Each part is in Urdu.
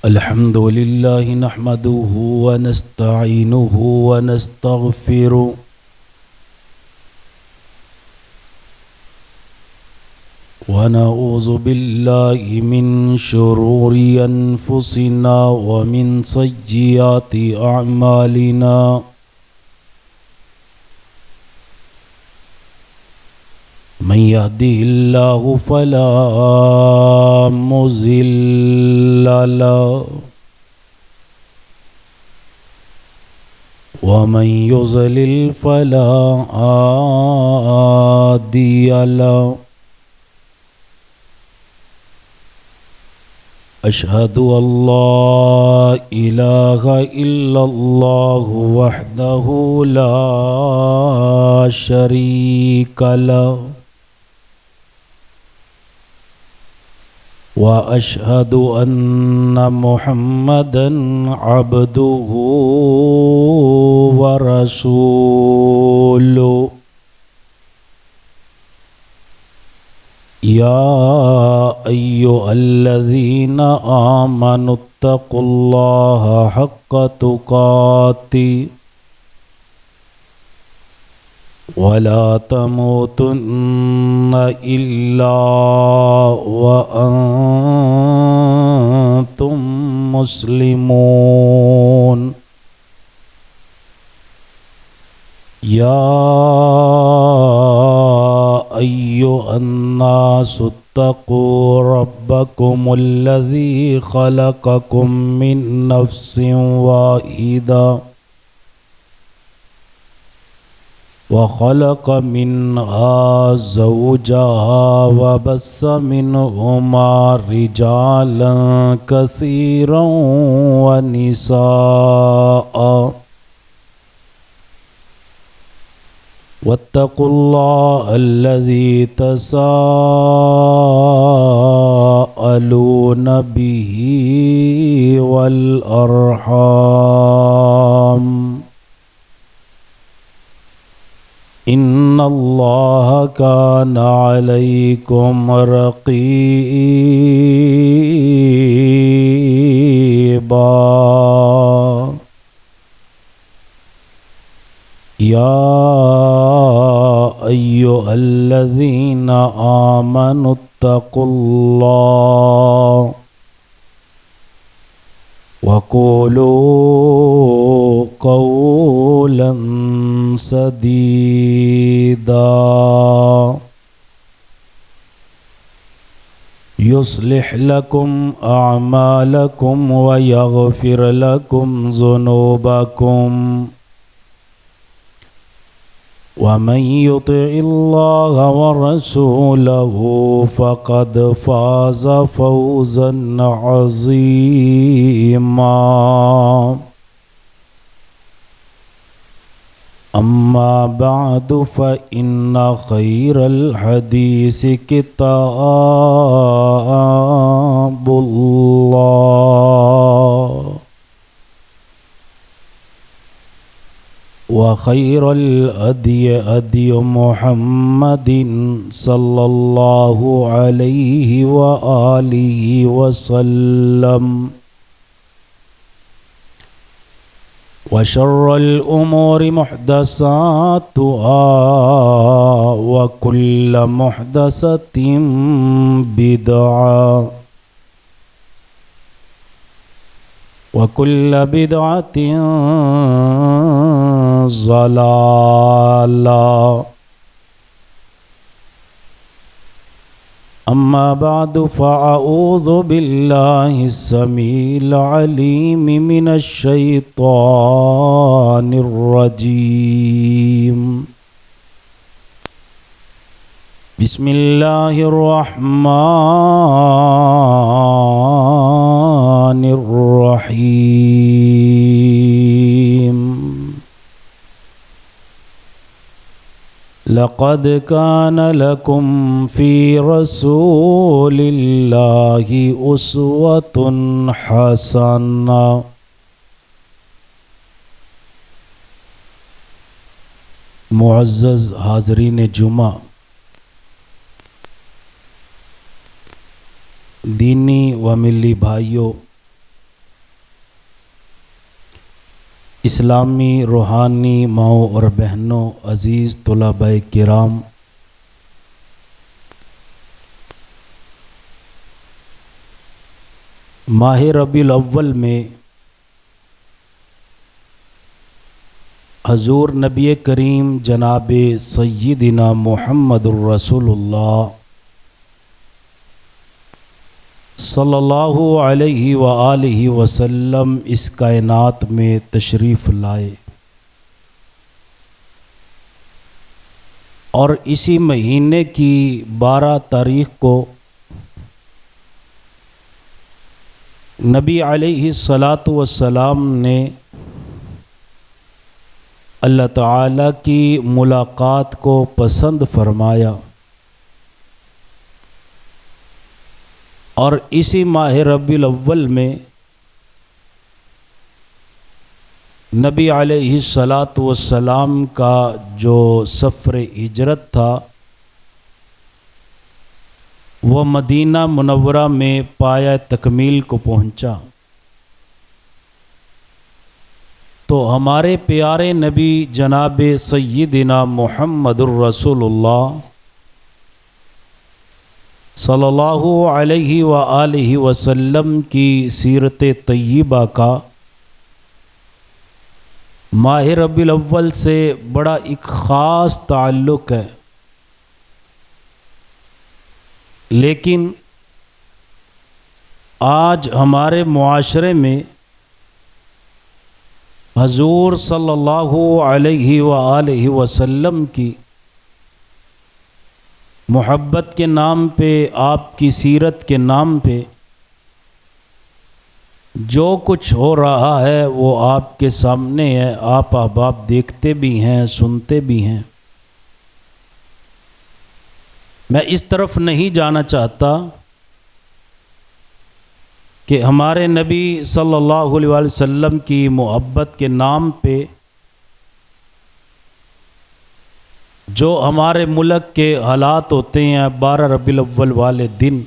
الحمد لله نحمده ونستعينه ونستغفره ونعوذ بالله من شرور أنفسنا ومن سيئات أعمالنا من يهده الله فلا مضل له ومن يضلل فلا هادي له أشهد أن لا إله إلا الله وحده لا شريك له وأشهد أن محمدًا عبده ورسوله يا أيها الذين آمنوا اتقوا الله حق تقاته ولا تموتن إلا وأنتم مسلمون يا أيها الناس اتقوا ربكم الذي خلقكم من نفس واحدة وخلق منها زوجها وبث منهما رجالا كثيرا ونساء واتقوا الله الذي تساءلون به والأرحام إن الله كان عليكم رقيبا يا أيها الذين آمنوا اتقوا الله وقولوا قولا سديدا يصلح لكم أعمالكم ويغفر لكم ذنوبكم ومن يطع الله ورسوله فقد فاز فوزا عظيما أما بعد فإن خير الحديث كتاب الله وخير الهدي هدي محمد صلى الله عليه وآله وسلم وشر الأمور محدثاتها وكل محدثة بدعة وكل بدعة ضلالة أما بعد فأعوذ بالله السميع العليم من الشيطان الرجيم بسم الله الرحمن الرحيم لقد كان لكم في رسول الله أسوة حسنة معزز حاضرین جمعہ، دینی و ملی بھائیوں، اسلامی روحانی ماؤں اور بہنوں، عزیز طلباء کرام، ماہ ربیع الاول میں حضور نبی کریم جناب سیدنا محمد الرسول اللہ صلی اللہ علیہ وآلہ وسلم اس کائنات میں تشریف لائے، اور اسی مہینے کی 12 تاریخ کو نبی علیہ الصلاۃ والسلام نے اللہ تعالیٰ کی ملاقات کو پسند فرمایا، اور اسی ماہ ربیع الاول میں نبی علیہ الصلاۃ والسلام کا جو سفر ہجرت تھا وہ مدینہ منورہ میں پایہ تکمیل کو پہنچا۔ تو ہمارے پیارے نبی جناب سیدنا محمد الرسول اللہ صلی اللہ علیہ وآلہ وسلم کی سیرت طیبہ کا ماہ ربیع الاول سے بڑا ایک خاص تعلق ہے، لیکن آج ہمارے معاشرے میں حضور صلی اللہ علیہ وآلہ وسلم کی محبت کے نام پہ، آپ کی سیرت کے نام پہ جو کچھ ہو رہا ہے وہ آپ کے سامنے ہے، آپ احباب دیکھتے بھی ہیں، سنتے بھی ہیں۔ میں اس طرف نہیں جانا چاہتا کہ ہمارے نبی صلی اللہ علیہ وسلم کی محبت کے نام پہ جو ہمارے ملک کے حالات ہوتے ہیں 12 ربیع الاول والے دن،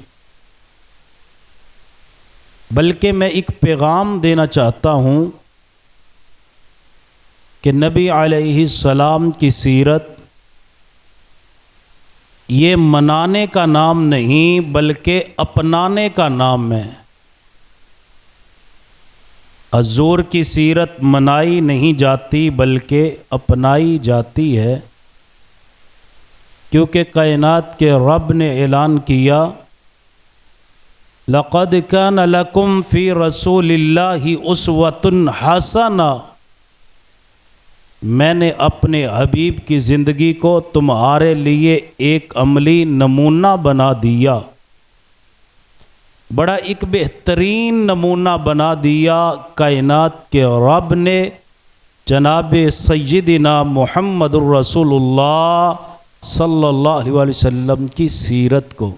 بلکہ میں ایک پیغام دینا چاہتا ہوں کہ نبی علیہ السلام کی سیرت یہ منانے کا نام نہیں بلکہ اپنانے کا نام ہے۔ حضور کی سیرت منائی نہیں جاتی بلکہ اپنائی جاتی ہے، کیونکہ کائنات کے رب نے اعلان کیا لَقَدْ كَانَ لَكُمْ فِي رَسُولِ اللَّهِ أُسْوَةٌ حَسَنَةٌ، میں نے اپنے حبیب کی زندگی کو تمہارے لیے ایک عملی نمونہ بنا دیا، بڑا ایک بہترین نمونہ بنا دیا کائنات کے رب نے جناب سیدنا محمد الرسول اللہ صلی اللہ علیہ وسلم کی سیرت کو۔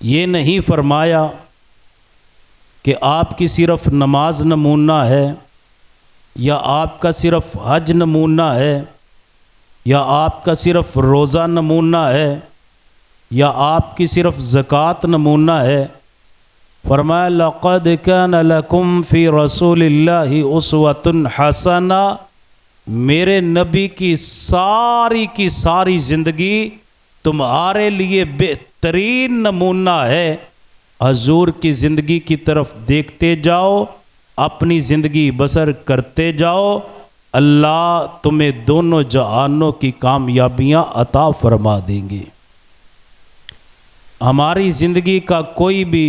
یہ نہیں فرمایا کہ آپ کی صرف نماز نمونہ ہے، یا آپ کا صرف حج نمونہ ہے، یا آپ کا صرف روزہ نمونہ ہے، یا آپ کی صرف زکوٰۃ نمونہ ہے۔ فرمایا لَقَدْ كَانَ لَكُمْ فِي رَسُولِ اللَّهِ أُسْوَةٌ حَسَنَةٌ، میرے نبی کی ساری زندگی تمہارے لیے بہترین نمونہ ہے۔ حضور کی زندگی کی طرف دیکھتے جاؤ، اپنی زندگی بسر کرتے جاؤ، اللہ تمہیں دونوں جہانوں کی کامیابیاں عطا فرما دیں گے۔ ہماری زندگی کا کوئی بھی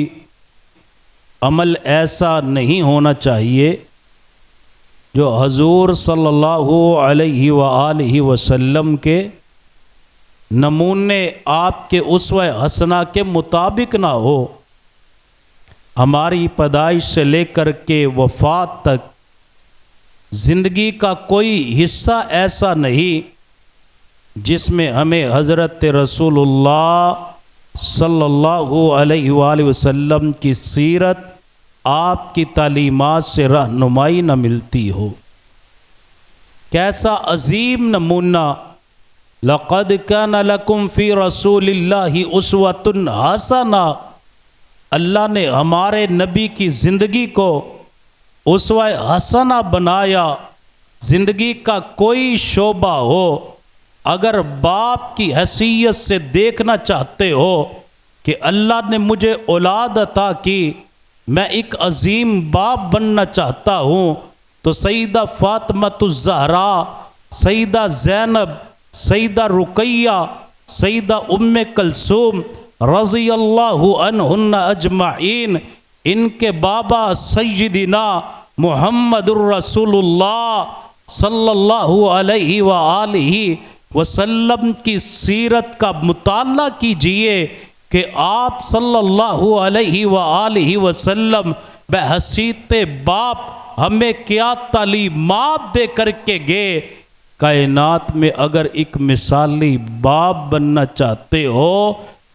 عمل ایسا نہیں ہونا چاہیے جو حضور صلی اللہ علیہ وآلہ وسلم کے نمونے، آپ کے اسوہ حسنہ کے مطابق نہ ہو۔ ہماری پیدائش سے لے کر کے وفات تک زندگی کا کوئی حصہ ایسا نہیں جس میں ہمیں حضرت رسول اللہ صلی اللہ علیہ وآلہ وسلم کی سیرت، آپ کی تعلیمات سے رہنمائی نہ ملتی ہو۔ کیسا عظیم نمونہ، لَقَدْ كَانَ لَكُمْ فِي رَسُولِ اللَّهِ أُسْوَةٌ حَسَنَةٌ، اللہ نے ہمارے نبی کی زندگی کو اسوہ حسنہ بنایا. زندگی کا کوئی شعبہ ہو اگر باپ کی حیثیت سے دیکھنا چاہتے ہو کہ اللہ نے مجھے اولاد عطا کی، میں ایک عظیم باپ بننا چاہتا ہوں، تو سیدہ فاطمۃ الزہرا، سیدہ زینب، سیدہ رقیہ، سیدہ ام کلثوم رضی اللہ عنہن اجمعین، ان کے بابا سیدنا محمد الرسول اللہ صلی اللہ علیہ وآلہ وسلم کی سیرت کا مطالعہ کیجئے کہ آپ صلی اللہ علیہ وآلہ وسلم بحیثیت باپ ہمیں کیا تعلیمات دے کر کے گئے. کائنات میں اگر ایک مثالی باپ بننا چاہتے ہو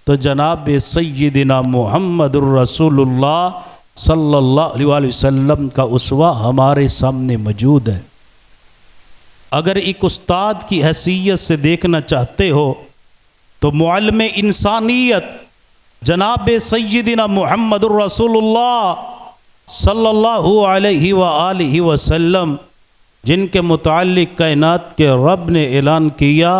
تو جناب سیدنا محمد الرسول اللہ صلی اللہ علیہ وآلہ وسلم کا اسوہ ہمارے سامنے موجود ہے. اگر ایک استاد کی حیثیت سے دیکھنا چاہتے ہو تو معلم انسانیت جناب سیدنا محمد الرسول اللہ صلی اللہ علیہ وآلہ وسلم، جن کے متعلق کائنات کے رب نے اعلان کیا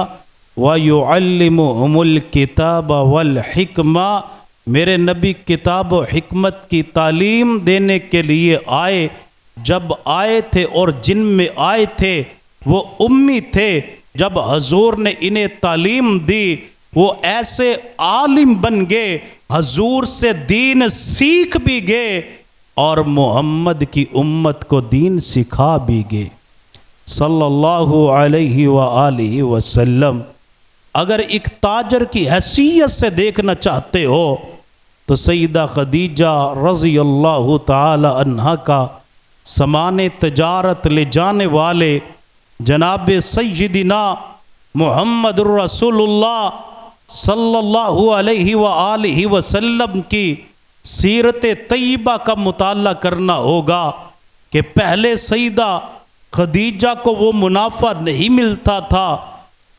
وَيُعَلِّمُهُمُ الْكِتَابَ وَالْحِكْمَةَ، میرے نبی کتاب و حکمت کی تعلیم دینے کے لیے آئے. جب آئے تھے اور جن میں آئے تھے وہ امی تھے، جب حضور نے انہیں تعلیم دی وہ ایسے عالم بن گئے، حضور سے دین سیکھ بھی گئے اور محمد کی امت کو دین سکھا بھی گئے صلی اللہ علیہ وآلہ وسلم. اگر ایک تاجر کی حیثیت سے دیکھنا چاہتے ہو تو سیدہ خدیجہ رضی اللہ تعالی عنہا کا سامان تجارت لے جانے والے جناب سیدنا محمد الرسول اللہ صلی اللہ علیہ وآلہ وسلم کی سیرت طیبہ کا مطالعہ کرنا ہوگا کہ پہلے سیدہ خدیجہ کو وہ منافع نہیں ملتا تھا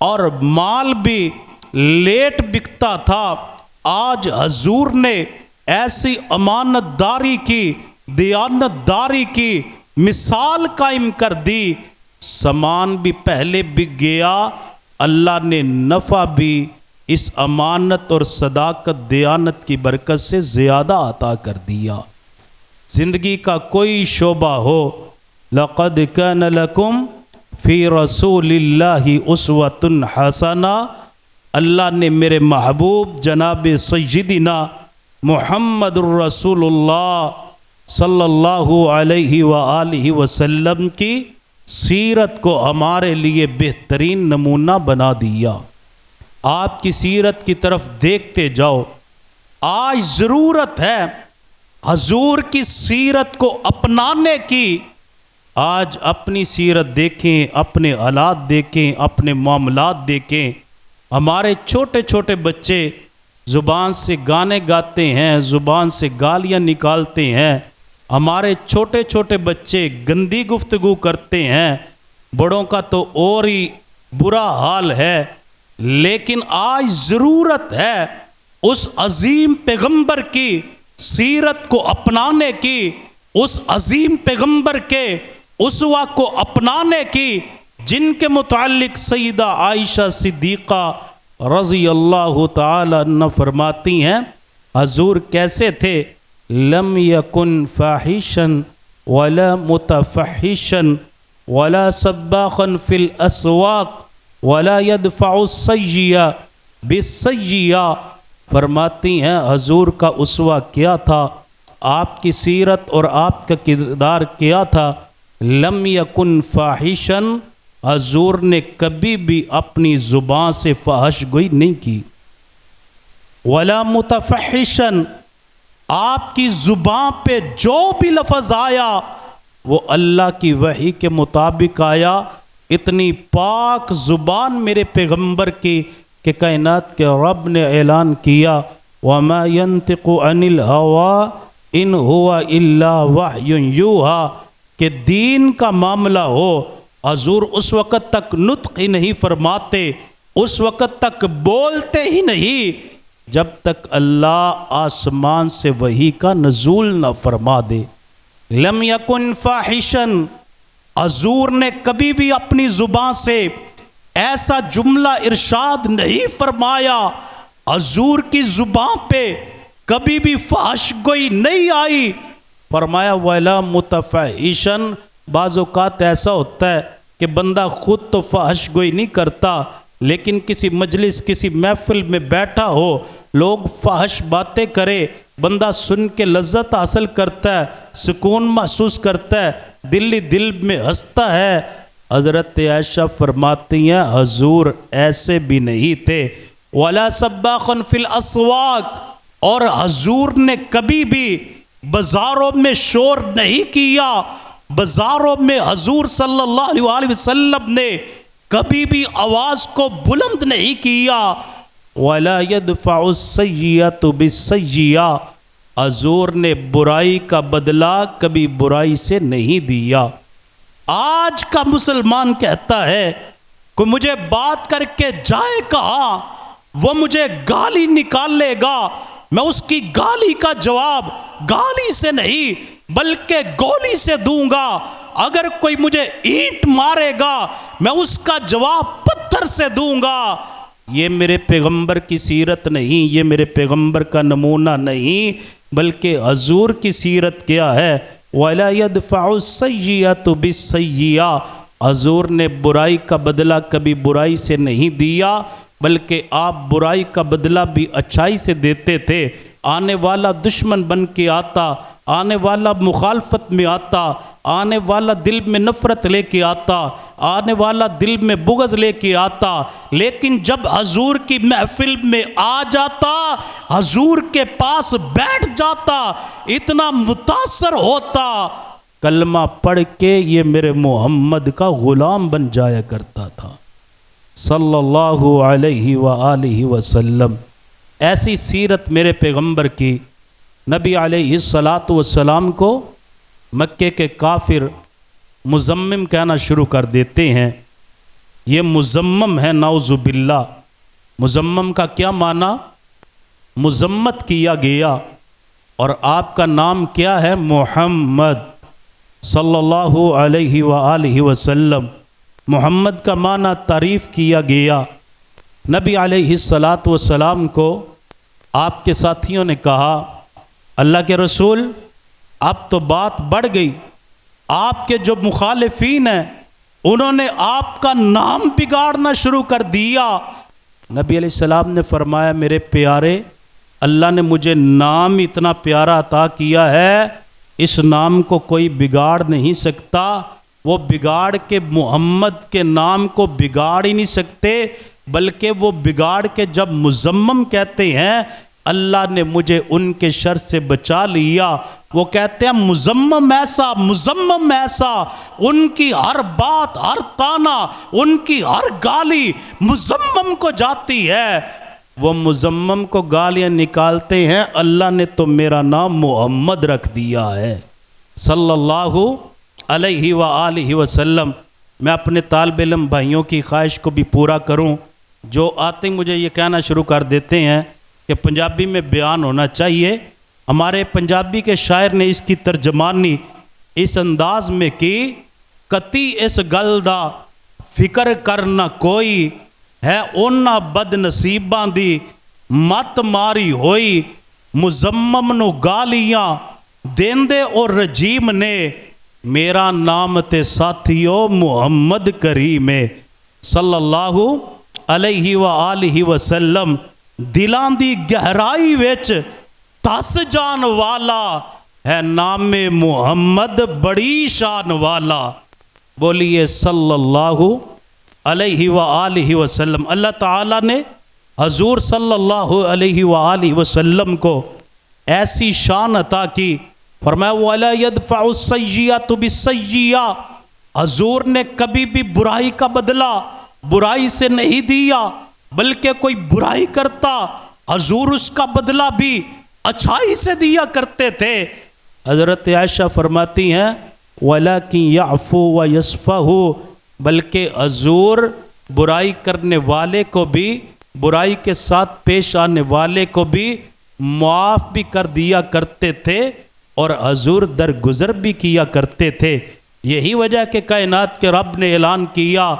اور مال بھی لیٹ بکتا تھا. آج حضور نے ایسی امانت داری کی، دیانت داری کی مثال قائم کر دی. سامان بھی پہلے بک گیا، اللہ نے نفع بھی اس امانت اور صداقت دیانت کی برکت سے زیادہ عطا کر دیا. زندگی کا کوئی شعبہ ہو، لَقَدْ كَانَ لَكُمْ فِي رَسُولِ اللَّهِ أُسْوَةٌ حَسَنَةٌ، اللہ نے میرے محبوب جناب سیدنا محمد الرسول اللہ صلی اللہ علیہ وآلہ وسلم کی سیرت کو ہمارے لیے بہترین نمونہ بنا دیا. آپ کی سیرت کی طرف دیکھتے جاؤ. آج ضرورت ہے حضور کی سیرت کو اپنانے کی. آج اپنی سیرت دیکھیں، اپنے حالات دیکھیں، اپنے معاملات دیکھیں. ہمارے چھوٹے چھوٹے بچے زبان سے گانے گاتے ہیں، زبان سے گالیاں نکالتے ہیں. ہمارے چھوٹے چھوٹے بچے گندی گفتگو کرتے ہیں. بڑوں کا تو اور ہی برا حال ہے. لیکن آج ضرورت ہے اس عظیم پیغمبر کی سیرت کو اپنانے کی، اس عظیم پیغمبر کے اسوہ کو اپنانے کی جن کے متعلق سیدہ عائشہ صدیقہ رضی اللہ تعالی عنہ فرماتی ہیں حضور کیسے تھے؟ لم یکن فاحشا ولا متفحشا ولا سباخا فی الاسواق ولا يدفع السیئہ بالسیئہ. فرماتی ہیں حضور کا اسوہ کیا تھا، آپ کی سیرت اور آپ کا کردار کیا تھا. لم یکن فاحشا، حضور نے کبھی بھی اپنی زبان سے فحش گوئی نہیں کی. ولا متفحشا، آپ کی زبان پہ جو بھی لفظ آیا وہ اللہ کی وحی کے مطابق آیا. اتنی پاک زبان میرے پیغمبر کی کہ کائنات کے رب نے اعلان کیا وَمَا يَنْتِقُ عَنِ الْهَوَىٰ إِنْ هُوَ إِلَّا وَحْيٌ يُوحَىٰ کہ دین کا معاملہ ہو حضور اس وقت تک نطق ہی نہیں فرماتے، اس وقت تک بولتے ہی نہیں، جب تک اللہ آسمان سے وحی کا نزول نہ فرما دے۔ لم یکن فاحشن، حضور نے کبھی بھی اپنی زبان سے ایسا جملہ ارشاد نہیں فرمایا، حضور کی زبان پہ کبھی بھی فحش گوئی نہیں آئی۔ فرمایا وَلَا مُتَفَحِشًا، بعض اوقات ایسا ہوتا ہے کہ بندہ خود تو فحش گوئی نہیں کرتا، لیکن کسی مجلس کسی محفل میں بیٹھا ہو، لوگ فحش باتیں کرے، بندہ سن کے لذت حاصل کرتا ہے، سکون محسوس کرتا ہے، دل میں ہنستا ہے۔ حضرت عائشہ فرماتی ہیں حضور ایسے بھی نہیں تھے۔ وَلَا سَبَّاخًا فِي الْأَسْوَاقِ، اور حضور نے کبھی بھی بازاروں میں شور نہیں کیا، بازاروں میں حضور صلی اللہ علیہ وآلہ وسلم نے کبھی بھی آواز کو بلند نہیں کیا۔ وَلَا يَدْفَعُ السَّيِّئَةُ بِالسَّيِّئَةِ، حضور نے برائی کا بدلہ کبھی برائی سے نہیں دیا۔ آج کا مسلمان کہتا ہے کہ مجھے بات کر کے جائے کہاں، وہ مجھے گالی نکال لے گا، میں اس کی گالی کا جواب گالی سے نہیں بلکہ گولی سے دوں گا، اگر کوئی مجھے اینٹ مارے گا میں اس کا جواب پتھر سے دوں گا۔ یہ میرے پیغمبر کی سیرت نہیں، یہ میرے پیغمبر کا نمونہ نہیں، بلکہ حضور کی سیرت کیا ہے؟ وَلَا يَدْفَعُ السَّيِّئَةُ بِالسَّيِّئَةِ، حضور نے برائی کا بدلہ کبھی برائی سے نہیں دیا، بلکہ آپ برائی کا بدلہ بھی اچھائی سے دیتے تھے۔ آنے والا دشمن بن کے آتا، آنے والا مخالفت میں آتا، آنے والا دل میں نفرت لے کے آتا، آنے والا دل میں بغض لے کے آتا، لیکن جب حضور کی محفل میں آ جاتا، حضور کے پاس بیٹھ جاتا، اتنا متاثر ہوتا، کلمہ پڑھ کے یہ میرے محمد کا غلام بن جایا کرتا تھا صلی اللہ علیہ وآلہ وسلم۔ ایسی سیرت میرے پیغمبر کی۔ نبی علیہ السلام کو مکے کے کافر مزمم کہنا شروع کر دیتے ہیں۔ یہ مزمم ہے نعوذ باللہ۔ مزمم کا کیا معنی؟ مذمت کیا گیا، اور آپ کا نام کیا ہے؟ محمد صلی اللہ علیہ وآلہ وسلم۔ محمد کا معنی تعریف کیا گیا۔ نبی علیہ السلام کو آپ کے ساتھیوں نے کہا اللہ کے رسول اب تو بات بڑھ گئی، آپ کے جو مخالفین ہیں انہوں نے آپ کا نام بگاڑنا شروع کر دیا۔ نبی علیہ السلام نے فرمایا میرے پیارے، اللہ نے مجھے نام اتنا پیارا عطا کیا ہے، اس نام کو کوئی بگاڑ نہیں سکتا۔ وہ بگاڑ کے محمد کے نام کو بگاڑ ہی نہیں سکتے، بلکہ وہ بگاڑ کے جب مزمم کہتے ہیں اللہ نے مجھے ان کے شر سے بچا لیا۔ وہ کہتے ہیں مزمم ایسا، ان کی ہر بات، ہر تانا، ان کی ہر گالی مزمم کو جاتی ہے۔ وہ مزمم کو گالیاں نکالتے ہیں، اللہ نے تو میرا نام محمد رکھ دیا ہے صلی اللہ علیہ وآلہ وسلم۔ میں اپنے طالب علم بھائیوں کی خواہش کو بھی پورا کروں، جو آتے مجھے یہ کہنا شروع کر دیتے ہیں کہ پنجابی میں بیان ہونا چاہیے۔ ہمارے پنجابی کے شاعر نے اس کی ترجمانی اس انداز میں کی، کتی اس گل دا فکر کرنا کوئی ہے اونا بد نصیباں دی مت ماری ہوئی، مزمم نو گالیاں دیندے اور رجیم نے، میرا نام تے ساتھیو محمد کریم صلی اللہ علیہ وآلہ وسلم۔ دلاں دی گہرائی وچ تس جان والا ہے نام محمد بڑی شان والا۔ بولیے صلی اللہ علیہ وآلہ وسلم۔ اللہ تعالیٰ نے حضور صلی اللہ علیہ وآلہ وسلم کو ایسی شان عطا کی، فرمایا وَلَا يَدْفَعُ السَّيِّئَةُ بِالسَّيِّئَةِ، حضور نے کبھی بھی برائی کا بدلہ برائی سے نہیں دیا، بلکہ کوئی برائی کرتا حضور اس کا بدلہ بھی اچھائی سے دیا کرتے تھے۔ حضرت عائشہ فرماتی ہیں وَلَكِنْ يَعْفُو وَيَصْفَحُ، بلکہ حضور برائی کرنے والے کو بھی برائی کے ساتھ پیش آنے والے کو بھی معاف بھی کر دیا کرتے تھے اور حضور درگزر بھی کیا کرتے تھے۔ یہی وجہ کہ کائنات کے رب نے اعلان کیا،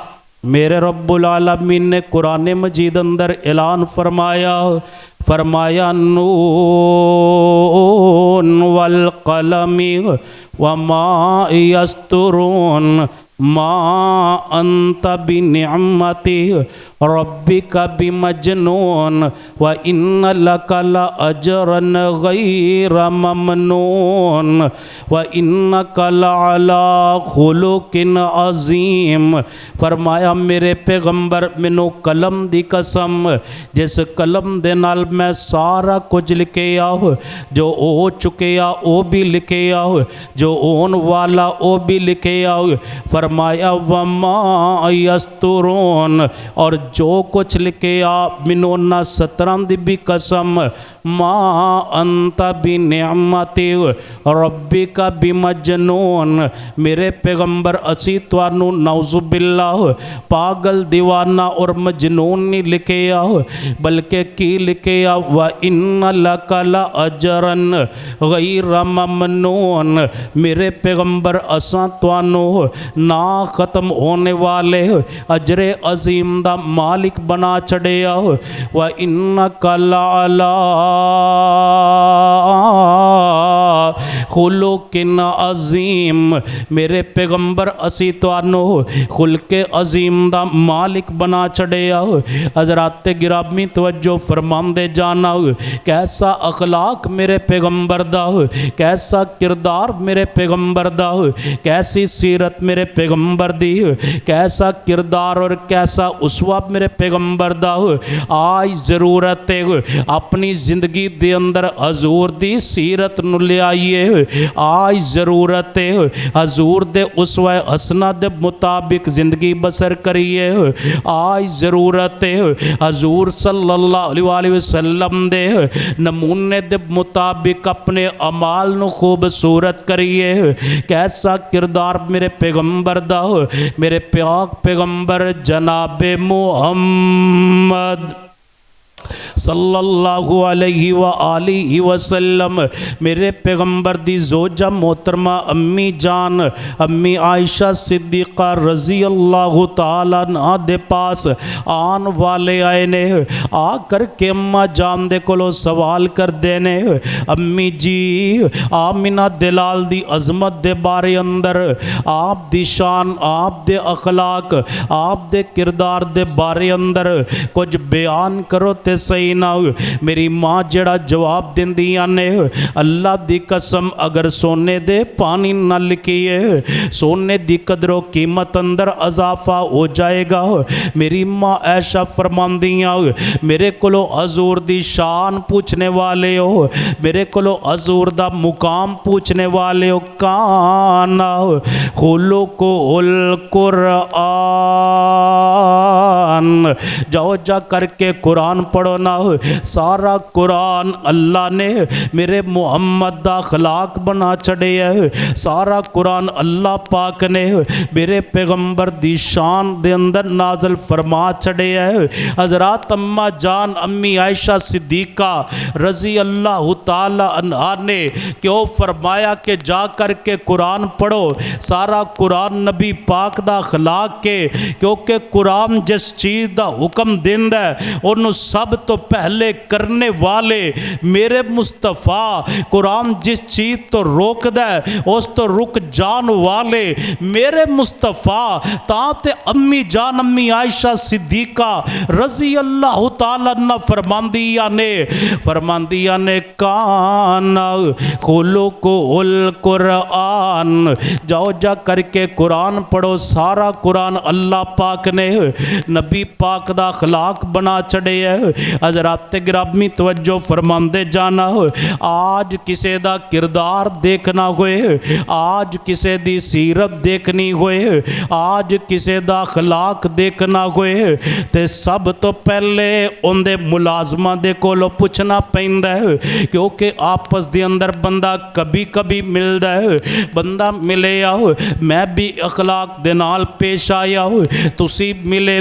میرے رب العالمین نے قرآن مجید اندر اعلان فرمایا نون والقلم وما یسطرون ما انت بنعمت ربک بمجنون وان لک لاجرا غیر ممنون وانک لعلی خلق عظیم۔ فرمایا میرے پیغمبر مینوں قلم دی قسم، جس قلم دے نال میں سارا کچھ لکھیا جو ہو چکیا او بھی لکھیا، جو ہون والا او بھی لکھیا۔ فرمایا وما یسترون، اور جو کچھ لکھیا منو نہ ستران دی بھی قسم، ما انت بنعمت ربک بمجنون، میرے پیغمبر اسی توانو نعوذ باللہ پاگل دیوانہ اور مجنون نہیں لکھیا، بلکہ کی لکھیا وَإِنَّ لَكَ لَأَجْرًا غَيْرَ مَمْنُونَ، میرے پیغمبر اساں توانو نہ ختم ہونے والے اجر عظیم دا مالک بنا چڑیا۔ وَإِنَّكَ لَعَلَىٰ خلق عظیم، میرے پیغمبر اسی توانو خلق عظیم دا مالک بنا چڑیا۔ حضرات گرامی توجہ فرماندے جانا، کیسا اخلاق میرے پیغمبر دا، کیسا کردار میرے پیغمبر دا، کیسی سیرت میرے پیغمبر دی، کیسا کردار اور کیسا اسوہ میرے پیغمبر دا۔ آج ضرورت ہے اپنی زندگی دے اندر حضور دی سیرت نو لے آئیے، آج ضرورت ہے حضور دے اسوہ حسنہ دے مطابق زندگی بسر کریے، آج ضرورت ہے حضور صلی اللہ علیہ وسلم دے نمونے دے مطابق اپنے اعمال نو خوبصورت کریے۔ کیسا کردار میرے پیغمبر دا، میرے پاک پیغمبر جناب محمد صلی اللہ علیہ وآلہ وسلم، میرے پیغمبر دی زوجہ محترمہ امی جان امی عائشہ صدیقہ رضی اللہ تعالیٰ عنہ دے پاس آن والے آئے نے، آ کر کے اماں جان دے کولو سوال کر دینے، امی جی آمنہ دلال دی عظمت دے بارے اندر، آپ دی شان، آپ دے اخلاق، آپ دے کردار دے بارے اندر کچھ بیان کرو تے صحیح نہ۔ میری ماں جڑا جواب دین دیا نے، اللہ دی قسم اگر سونے دے پانی نہ لکھیے سونے دی قدر و قیمت اندر اضافہ ہو جائے گا۔ میری ماں عائشہ فرماندیاں میرے کولو حضور دی شان پوچھنے والے ہو، میرے کولو حضور دا مقام پوچھنے والے ہو، کانا خلق القرآن، جاؤ جا کر کے قرآن پڑھو نا، سارا قرآن اللہ نے میرے محمد دا اخلاق بنا چڑے ہے، سارا قرآن اللہ پاک نے میرے پیغمبر دی شان دے اندر نازل فرما چڑے ہے۔ حضرات اماں جان امی عائشہ صدیقہ رضی اللہ تعالی عنہا نے کیوں فرمایا کہ جا کر کے قرآن پڑھو، سارا قرآن نبی پاک دا اخلاق کے، کیونکہ قرآن جس چیز دا حکم دیندہ ہے انہوں سب تو پہلے کرنے والے میرے مصطفیٰ، قرآن جس چیز تو روک دے اس تو رک جان والے میرے مصطفیٰ، تاں امی جان امی عائشہ صدیقہ رضی اللہ تعالیٰ عنہ فرماندیاں نے کانا خلق القرآن، جاؤ جا کر کے قرآن پڑھو، سارا قرآن اللہ پاک نے نبی پاک دا اخلاق بنا چڑے ہے۔ حضرات گرامی توجہ فرماندے جانا، آج کسے دا کردار دیکھنا ہوئے، آج کسے دی سیرت دیکھنی ہوئے، آج کسے دا اخلاق دیکھنا ہوئے تے سب تو پہلے ان دے ملازمہ دے کولو پوچھنا پیندا ہے، کیونکہ آپس دے اندر بندہ کبھی کبھی ملدا ہے، بندہ ملے آؤ میں بھی اخلاق دے نال پیش آیا ہوں، تسی ملے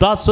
10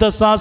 10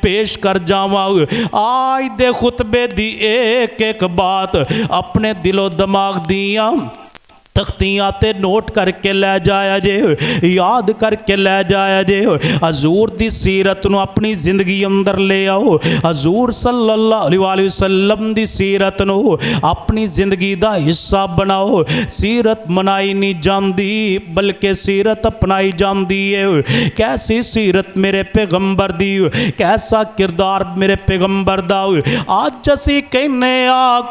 پیش کر جاواں آج دے خطبے دی ایک ایک بات اپنے دل و دماغ دیاں تختیاں تے نوٹ کر کے لے جایا جے یاد کر کے لے جایا جے حضور دی سیرت نو اپنی زندگی اندر لے آؤ حضور صلی اللہ علیہ وسلم دی سیرت نو اپنی زندگی دا حصہ بناؤ سیرت منائی نہیں جاندی بلکہ سیرت اپنائی جاندی ہے کیسی سیرت میرے پیغمبر دی کیسا کردار میرے پیغمبر دا آج اسی کہنے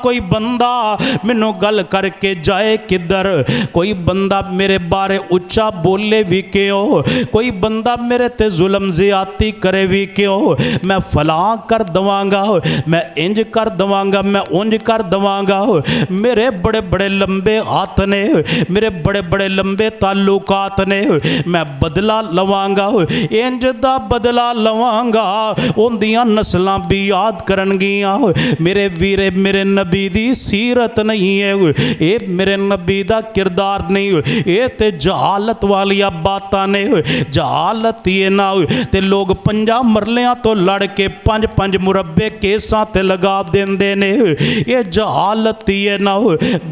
کوئی بندہ منو گل کر کے جائے کدھر کوئی بندہ میرے بارے اچھا بولے بھی کیوں کوئی بندہ میرے تے ظلم زیادتی کرے بھی کیوں میں فلاں کر دوانگا میں انج کر دوانگا میں انج کر دوانگا میرے بڑے بڑے لمبے ہاتھ نے میرے بڑے بڑے لمبے تعلقات نے میں بدلہ لوانگا انج دا بدلہ لوانگا ان دیاں نسلاں بھی یاد کرن گیاں میرے ویرے میرے نبی دی سیرت نہیں ہے اے میرے نبی دا کردار نہیں اے تے جہالت والی باتاں نے جہالت یہ نہ تے لوگ 50 مرلیاں تو لڑ کے 5 مربے کیساں تے لگا دیندے نے یہ جہالت یہ نہ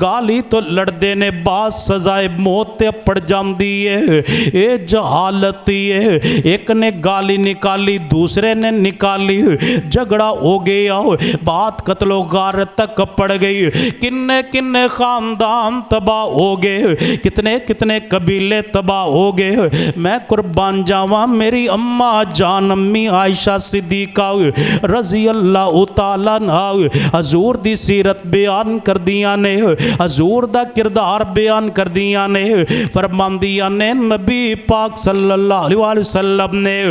گالی تو لڑ دینے بعد سزائے موت تے پڑ جاندی ہے یہ جہالت یہ ایک نے گالی نکالی دوسرے نے نکالی جھگڑا ہو گیا بات قتل و غارت تک پڑ گئی کنے کنے خاندان تباہ ہو گئے کتنے کتنے قبیلے تباہ ہو گئے میں قربان جاواں میری اماں جان امی عائشہ صدیقہ رضی اللہ تعالیٰ عنہ حضور دی سیرت بیان کر دیا نے حضور دا کردار بیان کر دیا نے فرمان دیا نے نبی پاک صلی اللہ علیہ وسلم نے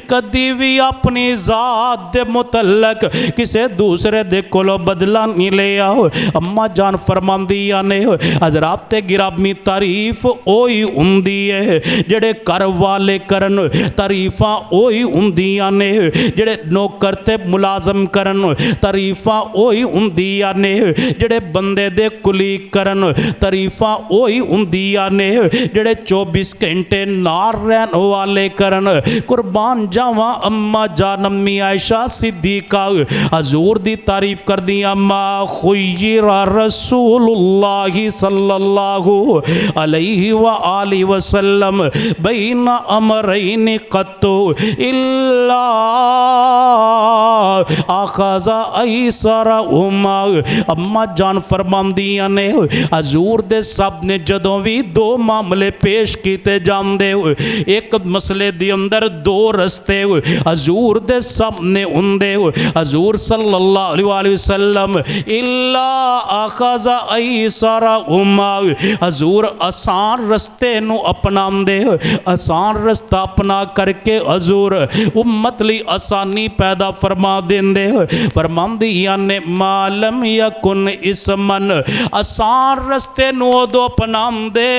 کدی بھی اپنی ذات دے متعلق کسے دوسرے دے کولو بدلہ نہیں لیا اماں جان فرمان دیا نے حضرات گرامی تعریف اوہی ہوندی ہے جڑے کر والے کرن تعریفاں اوہی ہوندیاں نے جڑے نوکر تے ملازم کرن تعریفاں اوہی ہوندیاں نے جڑے بندے دے کلی کرن تعریفاں اوہی ہوندیاں نے جڑے 24 گھنٹے نار رہن والے کرن قربان جاواں اماں جان امی عائشہ صدیقہ حضور دی تعریف کر دیا ما خیر رسول اللہ صلی اللہ علیہ وآلہ وسلم بین امرین قط الا اخذ ایسرہما اماں جان فرماندیاں نے حضور دے سب نے جدوں بھی 2 معاملے پیش کیتے جاندے ایک مسئلے دی اندر 2 رستے حضور دے سب نے ہوندے حضور صلی اللہ علیہ وسلم الا اخذ ایسرہما حضور آسان رستے نو اپنام دے آسان رستہ اپنا کر کے حضور امت لی آسانی پیدا فرما دین دے فرمان دیا نے مالم یکن اسمن آسان رستے نو دو اپنام دے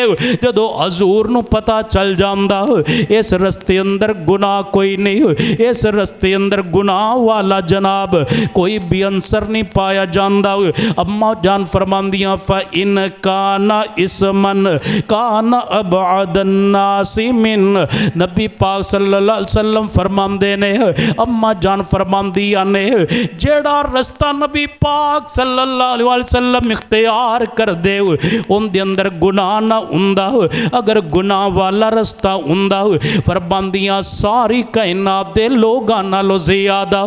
جدو حضور نو پتا چل جاندہ اس رستے اندر گناہ کوئی نہیں اس رستے اندر گناہ والا جناب کوئی بھی انصر نہیں پایا جاندہ اماں جان فرمان دیا فَإِنْ کَانَ اسمن کان ابعد الناس من نبی پاک صلی اللہ علیہ وسلم فرمان دینے اماں جان فرمان دیا نے جیڑا رستہ نبی پاک صلی اللہ علیہ وسلم اختیار کر دے ان دے اندر گناہ نہ ہوندہ اگر گناہ والا رستہ ہوندہ فرمان دیا ساری کائنات دے لوگاں نالو زیادہ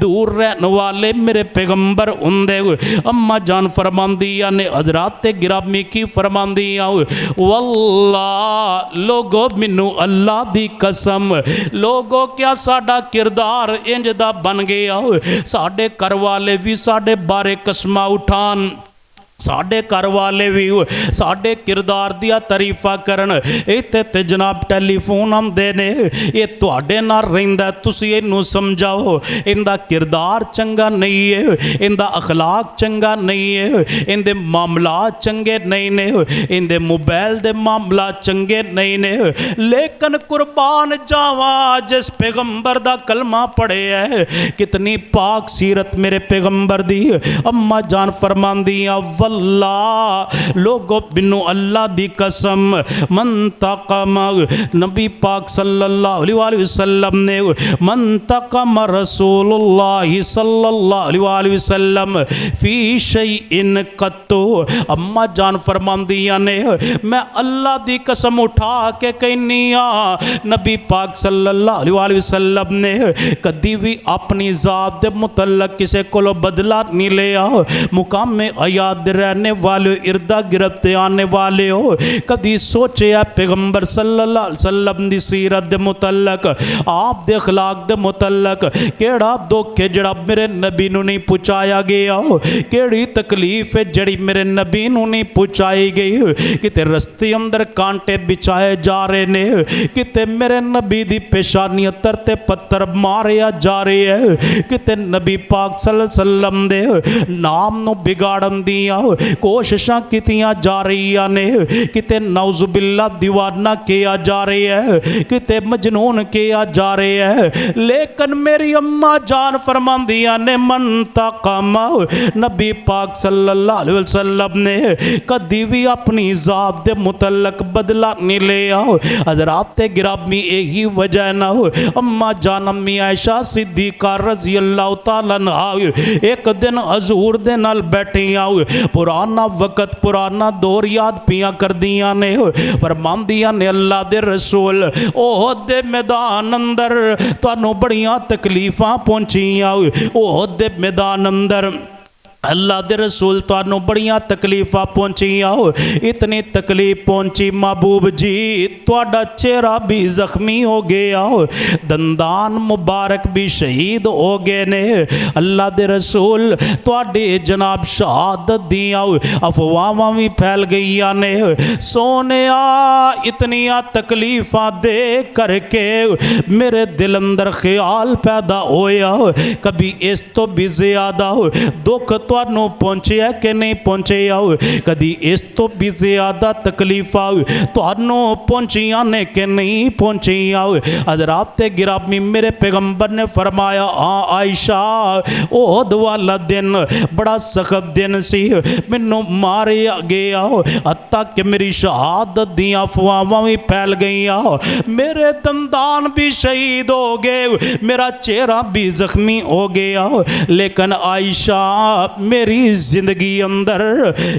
دور رہن والے میرے پیغمبر ہوندے اماں جان فرمان دیا نے حضرات گرامی کی فرمان دیا واللہ لوگو منو اللہ دی قسم لوگو کیا ساڑا کردار انج دا بن گیا ساڑے کروالے بھی ساڑے بارے قسمہ اٹھان ساڑے کروالے بھی ساڑے کردار دیا تعریفہ کرن ایتے تے جناب ٹیلی فون ہم دینے یہ توڑے نہ رہندہ تسی انہوں سمجھاؤ اندہ کردار چنگا نہیں ہے اندہ اخلاق چنگا نہیں ہے اندے معاملات چنگے نہیں نے اندے موبائل دے معاملات چنگے نہیں نے لیکن قربان جاواں جس پیغمبر دا کلمہ پڑھے ہے کتنی پاک سیرت میرے پیغمبر دی اماں جان فرمان دیا اللہ لوگو بنو اللہ دی قسم منتقم نبی پاک صلی اللہ علیہ وسلم نے منتقم رسول اللہ صلی اللہ علیہ وسلم فی شیئن قطو اما جان فرماندیاں نے میں اللہ دی قسم اٹھا کے کہنیا نبی پاک صلی اللہ علیہ وسلم نے کدی بھی اپنی ذات دے متعلق کسے کو بدلہ نہیں لیا مقام میں حیات رہنے والے اردہ گرتے آنے والے ہو کدی سوچے پیغمبر صلی اللہ علیہ وسلم دی سیرت دے متعلق آپ دے اخلاق دے متعلق کیڑا دکھ جڑا میرے نبی نو نہیں پہنچایا گیا ہو کیڑی تکلیف ہے جڑی میرے نبی نو نہیں پہنچائی گئی کتے رستے اندر کانٹے بچھائے جا رہے نے کتے میرے نبی دی پیشانی ترتے پتھر ماریا جا رہے ہے کتے نبی پاک صلی اللہ علیہ وسلم دے نام نو بگاڑن دیا کوششاں کتیاں جا رہی نے کتے نعوذ باللہ دیوانہ کیا جا رہی ہے کتے مجنون کیا جا رہی ہے لیکن میری اماں جان فرمان دیا نے منتقم نبی پاک صلی اللہ علیہ وسلم نے کدی بھی اپنی ذات دے متعلق بدلہ نہیں لیا حضرات گرامی یہی وجہ نہ ہو اماں جان امی عائشہ صدیقہ رضی اللہ تعالیٰ عنہ ایک دن حضور دے نال بیٹھی آؤ پرانا وقت پرانا دور یاد پیاں کر دیاں نے فرمان دیاں نے اللہ دے رسول احد دے میدان اندر تانوں بڑیاں تکلیفاں پہنچیاں احد دے میدان اندر اللہ دے رسول تانوں بڑیاں تکلیفاں پہنچیاں اتنی تکلیف پہنچی محبوب جی تواڈا چہرہ بھی زخمی ہو گیا دندان مبارک بھی شہید ہو گئے نے اللہ دے رسول تواڈے جناب شہادت دیاں افواہاں بھی پھیل گئیاں نے سونیا اتنیاں تکلیفاں دے کر کے میرے دل اندر خیال پیدا ہویا کبھی اس تو بھی زیادہ دکھ تانوں پہنچے ہے کہ نہیں پہنچے آؤ کدی اس تو بھی زیادہ تکلیف آؤ تانوں پہنچیاں نے کہ نہیں پہنچی آؤ حضرات گرامی میرے پیغمبر نے فرمایا ہاں عائشہ احد والا دن بڑا سخت دن سی مینوں ماریا گیا حتیٰ کہ میری شہادت دیاں افواہاں بھی پھیل گئیاں میرے دندان بھی شہید ہو گئے میرا چہرہ بھی زخمی ہو گیا لیکن عائشہ میری زندگی اندر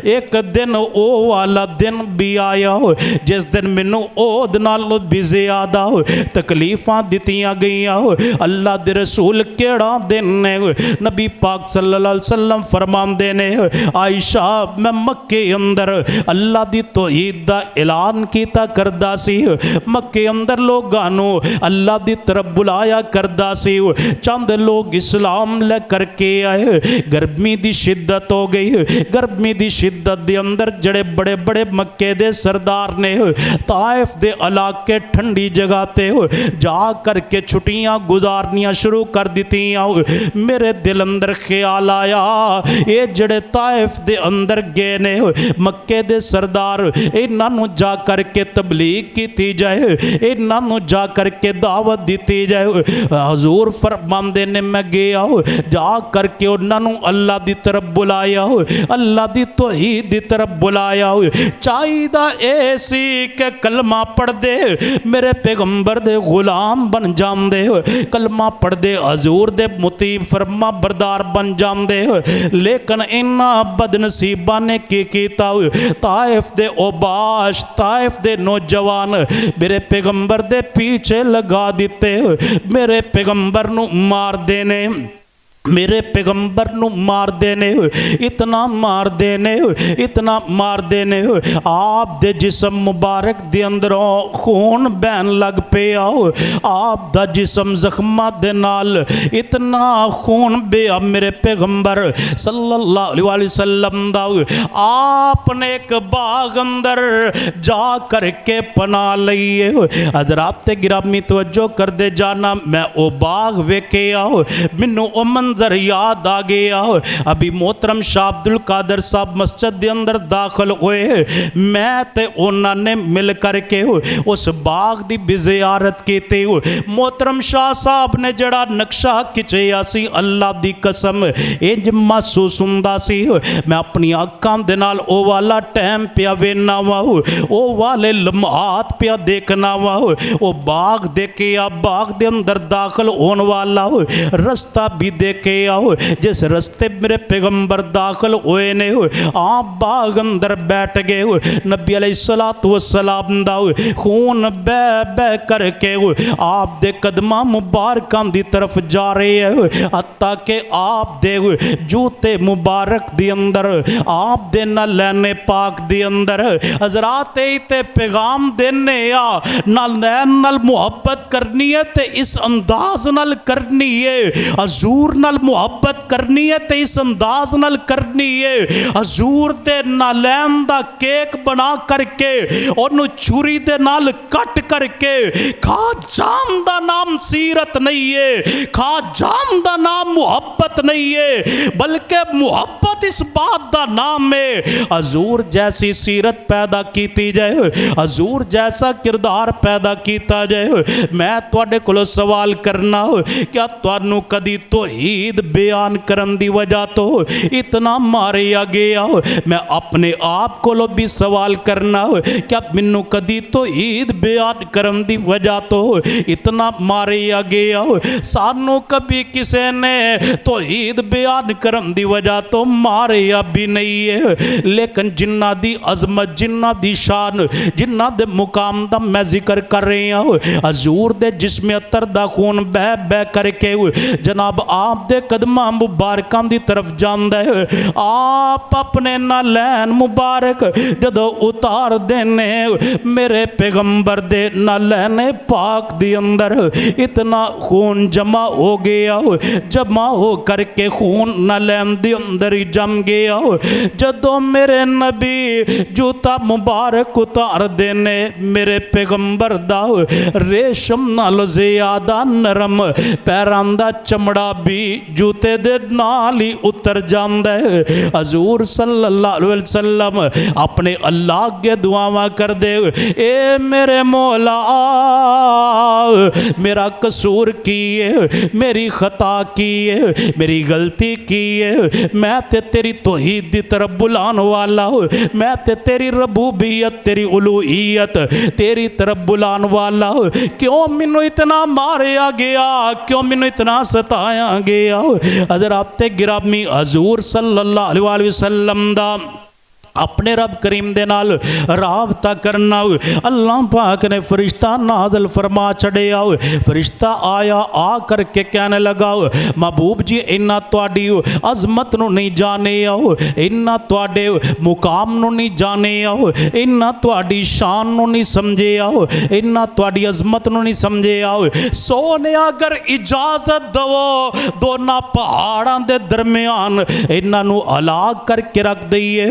ایک دن او والا دن بھی آیا جس دن مینوں احد نالوں بھی زیادہ تکلیفاں دتیاں گئیاں اللہ دے رسول کیڑا دن ہے نبی پاک صلی اللہ علیہ وسلم فرماندے نے عائشہ میں مکے اندر اللہ دی توحید دا اعلان کیتا کردا سی مکے اندر لوگاں نو اللہ دی طرف بلایا کردا سی چند لوگ اسلام لے کر کے آئے گرمی دی شدت ہو گئی گرمی دی شدت دے اندر جڑے بڑے بڑے مکے دے سردار نے طائف دے علاقے ٹھنڈی جگہ تے جا کر کے چھٹیاں گزارنیاں شروع کر دیتیاں میرے دل اندر خیال آیا اے جڑے طائف دے اندر گئے نے مکے دے سردار انہاں نوں جا کر کے تبلیغ کیتی جائے انہاں نوں جا کر کے دعوت دیتی جائے حضور فرماندے نے میں گیا جا کر کے انہاں نوں اللہ دی طرف بلایا اللہ دی توحید دی طرف بلایا چاہیدہ ایسی کہ کلمہ پڑھ دے میرے پیغمبر دے غلام بن جان دے کلمہ پڑھ دے حضور دے مطیع فرما بردار بن جان دے لیکن انہاں بدنصیبہ نے کی کیتا طائف دے اوباش طائف دے نوجوان میرے پیغمبر دے پیچھے لگا دیتے میرے پیغمبر نو مار دینے میرے پیغمبر نو مار دینے اتنا مار دینے آپ دے جسم مبارک دے اندروں خون بہن لگ پیا آپ دا جسم زخمات دے نال اتنا خون بیا میرے پیغمبر صلی اللہ علیہ وسلم دا آپ نے ایک باغ اندر جا کر کے پناہ لئیے حضرات گرامی توجہ کر دے جانا میں او باغ ویکھیا مینوں او منظر یاد آ گیا ابھی محترم شاہ عبد القادر صاحب مسجد دے اندر داخل ہوئے میں تے انہاں نے مل کر کے اس باغ دی بھی زیارت کیتے محترم شاہ صاحب نے جڑا نقشہ کھچیا سی اللہ دی قسم انج محسوس ہوندا سی میں اپنی آنکھاں دے نال او والا ٹائم پیا وینا وا او والے لمحات پیا دیکھنا وا او باغ دیکھیا باغ دے اندر داخل ہون والا رستہ بھی دیکھیا جس رستے میرے پیغمبر داخل ہوئے نے آپ باغ اندر بیٹھ گئے نبی علیہ السلام دا خون بے بے کر کے آپ دے قدمہ مبارکاں دی طرف جا رہے ہیں حتیٰ کہ آپ دے جوتے مبارک دی اندر آپ دے نالین پاک دی اندر حضرات تے پیغام دینے یا نالین نال محبت کرنی ہے تے اس انداز نال کرنی ہے حضور نال محبت کرنی ہے تے اس انداز نال کرنی ہے حضور تے نالین دا کیک بنا کر کے انہوں چھری دے نال کٹ کر کے کھا جام دا نام سیرت نہیں ہے کھا جام دا نام محبت نہیں ہے بلکہ محبت اس بات دا نام ہے حضور جیسی سیرت پیدا کیتی جائے حضور جیسا کردار پیدا کیتا جائے میں تواڈے کولوں سوال کرنا کیا تانوں کدی توحید بیان کرن دی وجہ تو اتنا ماریا گیا میں اپنے آپ کولوں بھی سوال کرنا کیا مینوں کدی توحید بیان کرن دی وجہ تو اتنا ماریا گیا سانوں کبھی کسے نے توحید بیان کرن دی وجہ تو ماریا بھی نہیں ہے لیکن جنہ دی عظمت جنہ دی شان جنہ دے مقام دا میں ذکر کر رہی ہوں حضور دے جسم اتر دا خون بہ بہ کر کے جناب آپ دے قدمہ مبارکاں دی طرف جاندے آپ اپنے نالین مبارک جدو اتار دینے میرے پیغمبر دے نالین پاک دی اندر اتنا خون جمع ہو گیا جمع ہو کر کے خون نالین دی اندر ہی جم گیا جدو میرے نبی جوتا مبارک اتار دینے میرے پیغمبر دا ریشم نال زیادہ نرم پیران دا چمڑا بھی جوتے دے نالی اتر جاندے حضور صلی اللہ علیہ وسلم اپنے اللہ کے دعاواں کر دے اے میرے مولا میرا قصور کیے میری خطا کیے میری غلطی کیے میں تے تیری توحید دی طرف بلان والا میں تے تیری ربوبیت تیری الوہیت تیری طرف بلان والا کیوں منو اتنا ماریا گیا کیوں منو اتنا ستایا گیا حضرات گرامی حضور صلی اللہ علیہ وسلم دا اپنے رب کریم دے نال رابطہ کرنا اللہ پاک نے فرشتہ نازل فرما چھڑیا فرشتہ آیا آ کر کے کہنے لگا محبوب جی انہاں تواڈی عظمت نو نہیں جانے انہاں تواڈے مقام نو نہیں جانے انہاں تواڈی شان نو نہیں سمجھے انہاں تواڈی عظمت نو نہیں سمجھے سونے اگر اجازت دو دونوں پہاڑاں دے درمیان انہاں نو ہلاک کر کے رکھ دئیے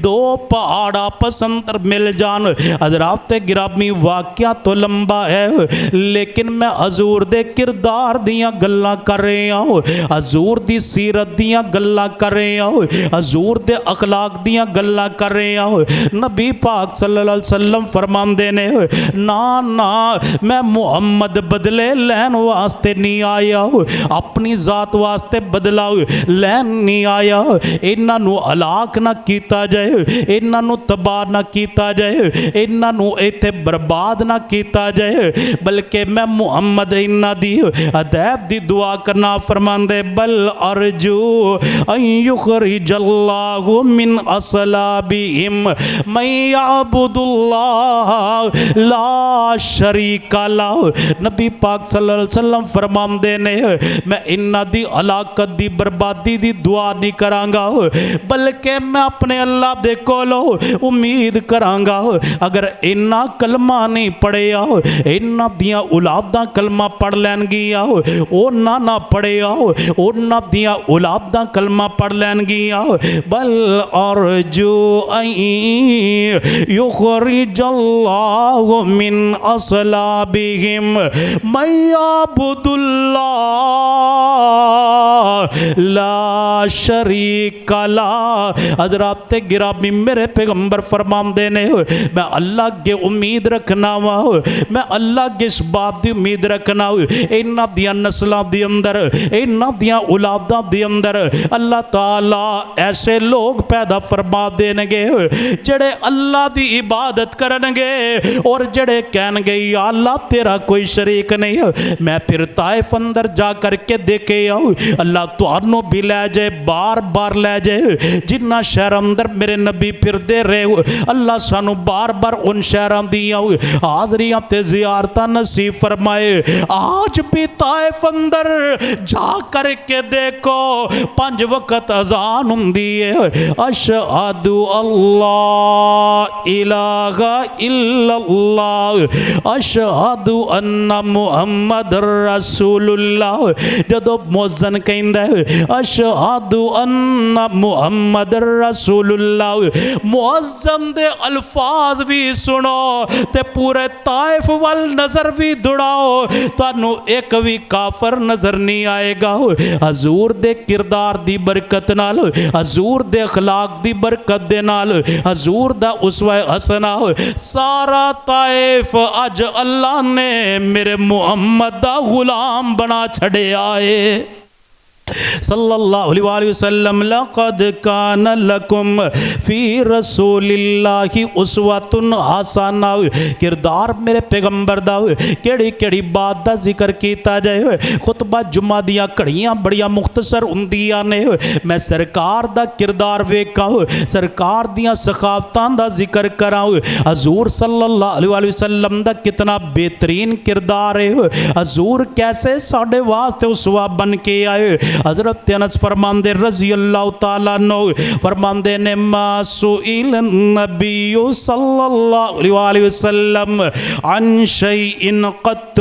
دو پہاڑا پسندر مل جان حضرات گرامی واقعہ تو لمبا ہے لیکن میں حضور دے کردار دیاں گلاں کر رہے ہوں حضور دی سیرت دیاں گلاں کر رہے ہوں حضور دے اخلاق دیاں گلاں کر رہے ہوں نبی پاک صلی اللہ علیہ وسلم فرمان دینے نا نا میں محمد بدلے لین واسطے نہیں آیا اپنی ذات واسطے بدلا لین نہیں آیا انہاں نو ہلاک نہ کیتا جائے انہاں نو تباہ نہ کیتا جائے انہاں نو ایتھے برباد نہ کیتا جائے بلکہ میں محمد انہاں دی ہدایت دی دعا کرنا فرماندے بل ارجو ان یخرج اللہ من اصلابہم من یعبد اللہ لا شریک لہ نبی پاک صلی اللہ علیہ وسلم فرماندے نے میں انہاں دی ہلاکت دی بربادی دی دعا نہیں کراں گا بلکہ میں اپنے اللہ دے کولو امید کرانگا اگر انہا کلمہ نہیں پڑھیا انہا دیاں اولاداں کلمہ پڑھ لین گیا انہا نہ پڑھیا انہا دیاں اولاداں کلمہ پڑھ لین گیا بل ارجو ان یخرج اللہ من اصلابہم من یعبد اللہ لا شریک لا۔ حضرات گرامی میرے پیغمبر فرماندے نے میں اللہ کے امید رکھنا وا، میں اللہ کے اس بات دی امید رکھنا انہاں دیاں نسلاں دی اندر، انہاں دیاں اولاداں دی اندر اللہ تعالی ایسے لوگ پیدا فرما دین گے جڑے اللہ دی عبادت کرن گے اور جڑے کہن گے یا اللہ تیرا کوئی شریک نہیں۔ میں پھر طائف اندر جا کر کے دیکھے آؤ، اللہ تانوں بھی لے جائے، بار بار لے جائے جنہ شہر اندر میرے نبی پھر دے رہے ہو، اللہ سانو بار بار ان شہران دیا حاضریاں تے زیارتہ نصیب فرمائے۔ آج بھی طائف اندر جا کر کے دیکھو 5 وقت اذان ہوندی ہے، اشہد اللہ الہ الا اللہ، اشہد ان محمد رسول اللہ۔ جدو مؤذن کہندا ہے اشہد ان محمد رسول اللہ، مؤذن دے الفاظ بھی سنو تے پورے طائف وال نظر بھی دوڑاؤ، تانوں ایک بھی کافر نظر نہیں آئے گا۔ حضور دے کردار دی برکت نال، حضور دے اخلاق دی برکت دے نال، حضور دا اسوہ حسنہ سارا طائف اج اللہ نے میرے محمد دا غلام بنا چھڑے آئے صلی اللہ علیہ وآلہ وسلم۔ لقد کان لکم فی رسول اللہ اسوۃ حسنہ، کردار میرے پیغمبر دا کیڑی کیڑی بات دا ذکر کیتا جائے۔ خطبہ جمعہ دیاں کڑیاں بڑیاں مختصر ہوندیاں نے، میں سرکار دا کردار ویکھاں، سرکار دیاں سخاوتاں دا ذکر کراں۔ حضور صلی اللہ علیہ وآلہ وسلم دا کتنا بہترین کردار ہے، حضور کیسے ساڈے واسطے اسوہ بن کے آئے۔ حضرت انس فرماندے رضی اللہ تعالیٰ عنہ فرماندے نے ما سئل النبی صلی اللہ علیہ وآلہ وسلم عن شیء قط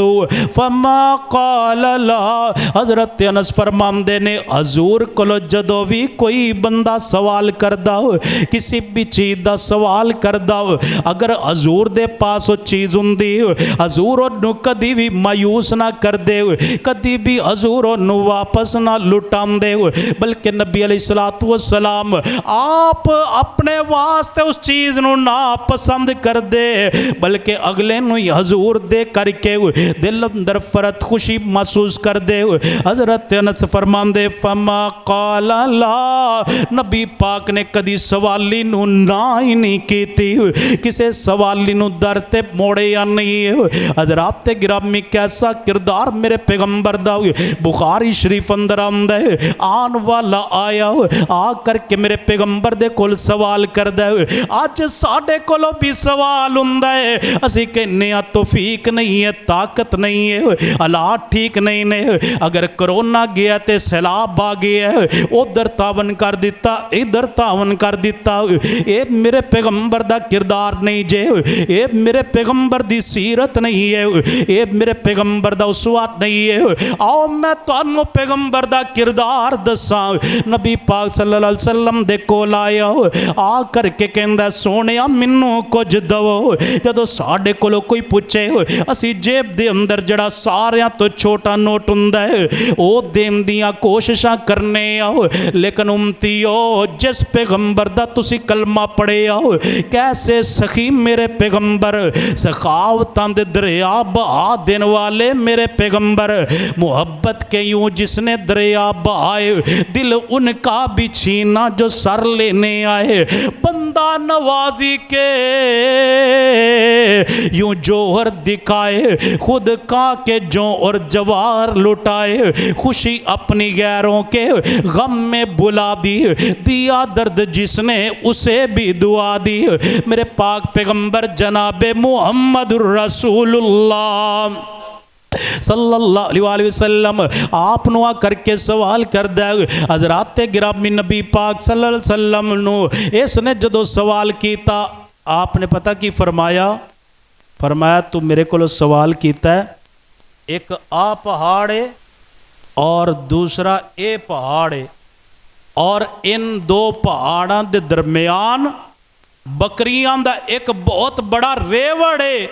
فما قال لا۔ حضرت انس فرماندے نے حضور کولو جدو بھی کوئی بندہ سوال کردا ہو، کسی بھی چیز دا سوال کردا ہو، اگر حضور دے پاس وہ چیز ہوندی حضور انہوں کدی بھی مایوس نہ کر دے، کدی بھی حضور انہوں واپس نہ لٹان دے، بلکہ نبی علیہ السلام آپ اپنے واسطے اس چیز نو نا پسند کر دے، بلکہ اگلے نو حضور دے کر کے دل اندر فرت خوشی محسوس کر دے۔ حضرت انس فرمان دے فما قال لا، نبی پاک نے کدی سوالی نو نا ہی نہیں کیتی، کسے سوالی نو در تے موڑے یا نہیں۔ حضرات گرامی کیسا کردار میرے پیغمبر دا، بخاری شریف اندر آمدہ ہے، آن والا آیا آ کر کے میرے پیغمبر دے کول سوال کر دے، آج ساڑے کولو بھی سوال ہوندہ ہے، اسی کہنے توفیق نہیں ہے، طاقت نہیں ہے، حالات ٹھیک نہیں ہے، اگر کرونا گیا تے سیلاب آ گیا ہے، ادھر تعاون کر دیتا ادھر تعاون کر دیتا، اے میرے پیغمبر دا کردار نہیں جے، اے میرے پیغمبر دی سیرت نہیں ہے، اے میرے پیغمبر دا اسوات نہیں ہے۔ آؤ میں تانوں پیغمبر دا کردار دساں۔ نبی پاک صلی اللہ علیہ وسلم دے کول آیا آ کر کے کہندا سونیا منوں کچھ دو، جدو ساڈے کولو کوئی پوچھے اسی جیب دے اندر جڑا ساریاں تو چھوٹا نوٹ ہوندا ہے او دین دیاں کوششاں کرنے آؤ، لیکن امتیو جس پیغمبر دا تسی کلمہ پڑھے آؤ، کیسے سخی میرے پیغمبر، سخاوتاں دے دریا بہا دین والے میرے پیغمبر، محبت کے یوں جس نے دریا بہائے دل ان کا بھی چھینا جو سر لینے آئے، بندہ نوازی کے یوں جوہر دکھائے، خود کا کے جو اور جوار لٹائے، خوشی اپنی غیروں کے غم میں بلا دی، دیا درد جس نے اسے بھی دعا دی، میرے پاک پیغمبر جناب محمد رسول اللہ صلی اللہ علیہ وآلہ وسلم آپ نو کر کے سوال کر دے۔ حضرات گرامی نبی پاک صلی اللہ علیہ وسلم نو اس نے جدو سوال کیتا آپ نے پتہ کی فرمایا، فرمایا تو میرے کو سوال کیتا ہے، ایک آ پہاڑ ہے اور دوسرا اے پہاڑ ہے، اور ان دو پہاڑاں دے درمیان بکریاں دا ایک بہت بڑا ریوڑ ہے،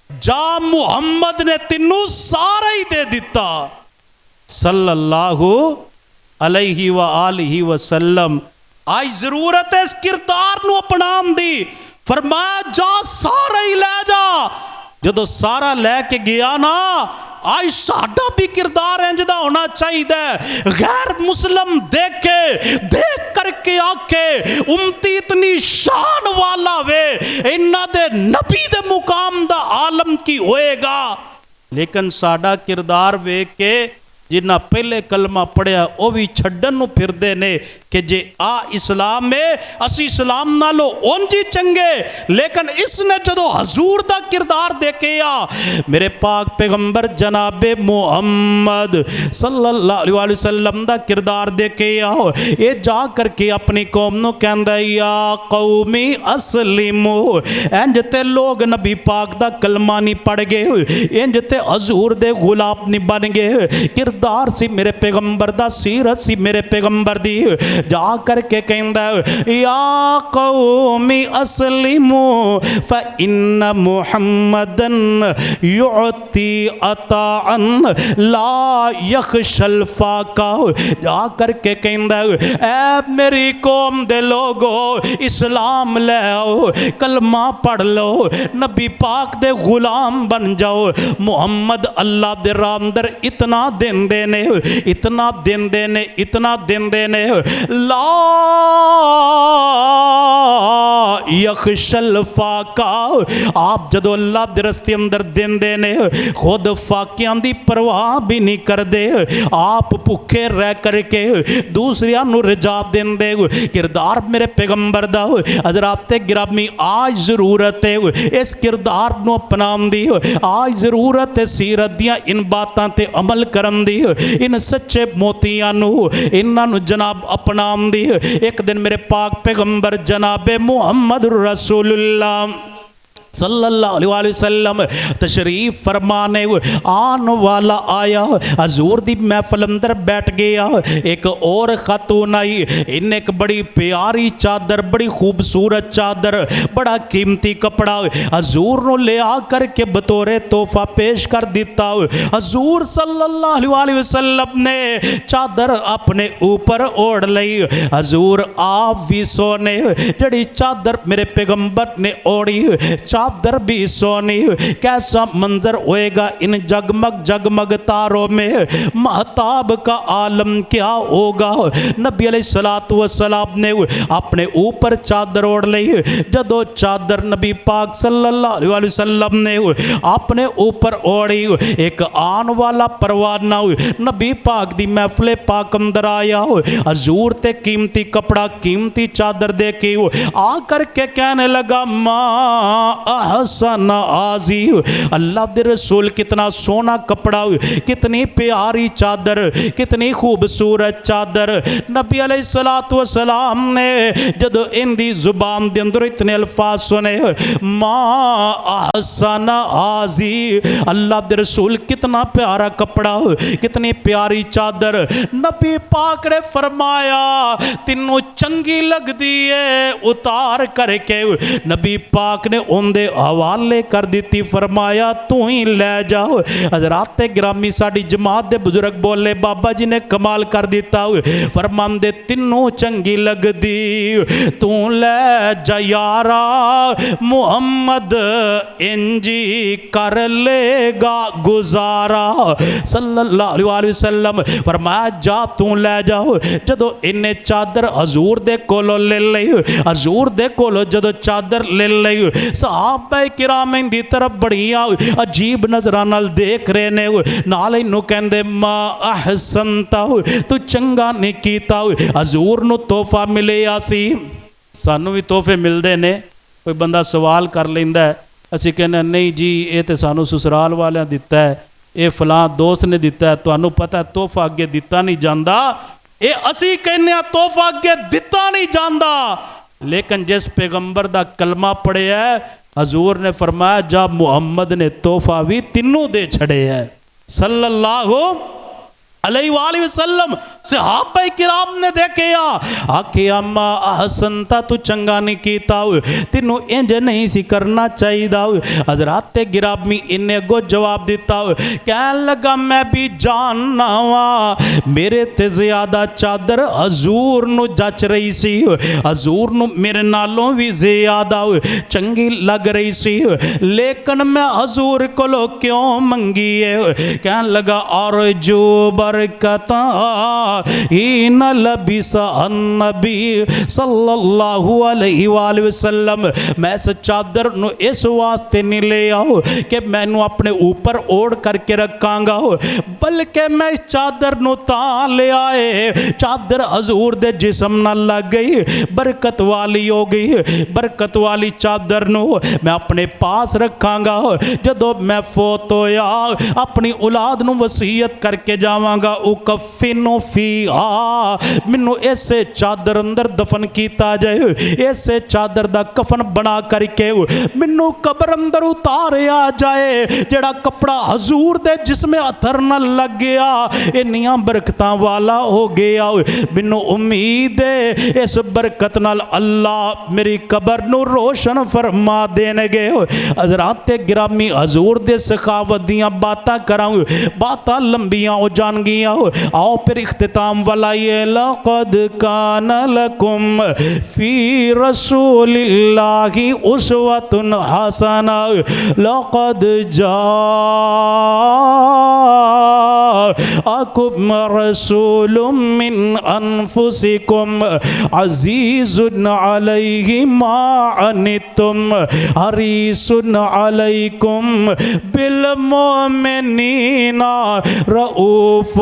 جا محمد نے تینوں سارا ہی دے دیتا صلی اللہ علیہ وآلہ وسلم آج ضرورت ہے اس کردار نو اپنام دی. فرمایا جا سارا ہی لے جا. جدو سارا لے کے گیا نا آج ساڈا بھی کردار انجدا ہونا چاہیے. غیر مسلم دیکھے دیکھ کر کے آکے امتی اتنی شان والا وے انہاں دے نبی دے مقام دا عالم کی ہوئے گا. لیکن ساڈا کردار وے کے جنہ پہلے کلمہ پڑھیا وہ بھی چھڈن نو پھر دے نے کہ جے آ اسلام میں اسی اسلام نالو اونجی چنگے. لیکن اس نے جدو حضور دا کردار دیکھے یا میرے پاک پیغمبر جناب محمد صلی اللہ علیہ وسلم دا کردار دیکھے یا یہ جا کر کے اپنی قوم نو کہندا یا قومی اسلمو. انج تے لوگ نبی پاک دا کلمہ نہیں پڑھ گئے, انج تے حضور دے غلام نہیں بن گئے. کردار سی میرے پیغمبر دا, سیرت سی میرے پیغمبر دی. جا کر کے کہندا یا قومی اسلمو فإن محمدن یعطی عطاء لا یخشى الفاقہ. جا کر کے کہندا اے میری قوم دے لوگو اسلام لے آؤ, کلمہ پڑھ لو, نبی پاک دے غلام بن جاؤ. محمد اللہ دے راہ اندر اتنا دین دینے, اتنا دین دینے, اتنا دین دینے. لا یخشى الفاقہ. آپ جدو اللہ دے رستے اندر دین دینے خود فاقیاں دی پرواہ بھی نہیں کر دے. آپ بھوکے رہ کر کے دوسریاں نو رجا دین دے. کردار میرے پیغمبر دا حضرات گرامی آج ضرورت ہے اس کردار نو اپنام دی. آج ضرورت ہے سیرت دیاں ان باتاں تے عمل کرن دی, ان سچے موتیاں نو انہاں نو جناب اپنام دی. ایک دن میرے پاک پیغمبر جناب محمد رسول اللہ صلی اللہ علیہ وسلم تشریف فرمانے آن والا آیا. حضور دی محفل اندر بیٹھ گیا. ایک اور خاتون آئی, ان ایک بڑی پیاری چادر, بڑی خوبصورت چادر, بڑا قیمتی کپڑا حضور نو لے آ کر کے بطور تحفہ پیش کر دیتا. حضور صلی اللہ علیہ وسلم نے چادر اپنے اوپر اوڑھ لئی. حضور آپ بھی سونے, جڑی چادر میرے پیغمبر نے اوڑھی چادر بھی سونی. کیسا منظر ہوئے گا ان جگمگ جگمگ تاروں میں, مہتاب کا عالم کیا ہوگا. نبی علیہ السلام نے اپنے اوپر چادر اوڑھ لی. جدو چادر نبی پاک صلی اللہ علیہ وسلم نے اپنے اوپر اوڑھی, ایک آن والا پروانہ نبی پاک دی محفل پاک اندر آیا. حضور تے قیمتی کپڑا قیمتی چادر دے کے آ کر کے کہنے لگا ماں احسن آزی. اللہ دے رسول کتنا سونا کپڑا, کتنی پیاری چادر, کتنی خوبصورت چادر. نبی علیہ السلام نے جدو ان دی زبان دے اندر اتنے الفاظ سنے ما احسن آزی, اللہ دے رسول کتنا پیارا کپڑا, کتنی پیاری چادر. نبی پاک نے فرمایا تینوں چنگی لگ دیئے اتار کر کے. نبی پاک نے ان دے حوالے کر دیتی. فرمایا تو ہی لے جاؤ. حضرات گرامی ساڑی جماعت دے بزرگ بولے بابا جی نے کمال کر دیتا. فرمان دے تینوں چنگی لگ دی تو لے جا یارا, محمد انجی کر لے گا گزارا. صلی اللہ علیہ وسلم فرمایا جا تو لے جاؤ. جدو انہیں چادر حضور دے کولو لے لئی, حضور دے کولو جدو چادر لے لئی, صحابہ کرام دی طرف بڑیا عجیب نظرانال دیکھ رہے نے. نالے نو کہندے ما احسنتا, تو چنگا نہیں کیتا. حضور نو تحفہ ملے آسی, سانو بھی تحفے مل دے نے. کوئی بندہ سوال کر لیندہ ہے, اسی کہنے نہیں جی اے تے سانو سسرال والیاں دیتا ہے, اے فلاں دوست نے دیتا ہے, تو انو پتہ ہے تحفہ آگے دیتا نہیں جاندہ. اے اسی کہنے تحفہ آگے دیتا نہیں جاندہ. لیکن جس پیغمبر دا کلمہ پڑھے ہے حضور نے فرمایا جا محمد نے تحفہ بھی تینوں دے چھڑے ہے صلی اللہ علیہ وآلہ وسلم. صحابہ کرام نے دیکھیا آکھیا ما احسنتا تو چنگا نہیں کیتا تینوں انج نہیں سی کرنا چاہیے حضرات گرامی انہیں گو جواب دیتا کہنے لگا میں بھی جاننا وا میرے تے زیادہ چادر حضور نو جچ رہی سی حضور نو میرے نالوں بھی زیادہ چنگی لگ رہی سی لیکن میں حضور کو لو کیوں منگی ہے کہنے لگا ارجو برکتا ہین لبس النبی صلی اللہ علیہ وآلہ وسلم میں اس چادر نو اس واسطے نہیں لے آؤ کہ میں نو اپنے اوپر اوڑ کر کے رکھاں گا بلکہ میں اس چادر نو تاں لے آئے چادر حضور دے جسم نہ لگ گئی برکت والی ہو گئی برکت والی چادر نو میں اپنے پاس رکھاں گا جدو میں فوت ہویا اپنی اولاد نو وصیت کر کے جاواں گا اکفنو فیہا منو ایسے چادر اندر دفن کیتا جائے ایسے چادر دا کفن بنا کر کے منو قبر اندر اتاریا جائے جڑا کپڑا حضور دے جسم اتھر نہ لگ گیا انیاں برکتاں والا ہو گیا منو امید ہے اس برکت نال اللہ میری قبر نو روشن فرما دینے گے حضرات گرامی حضور دے سخاوت دیاں باتاں کراؤں باتاں لمبیاں ہو جان گیا آؤ پھر اختتام والا یہ لقد کان لکم فی رسول اللہ اسوۃ حسنہ لقد جاءکم رسول من انفسکم عزیز علیہ ما عنتم حریص علیکم بالمؤمنین رؤوف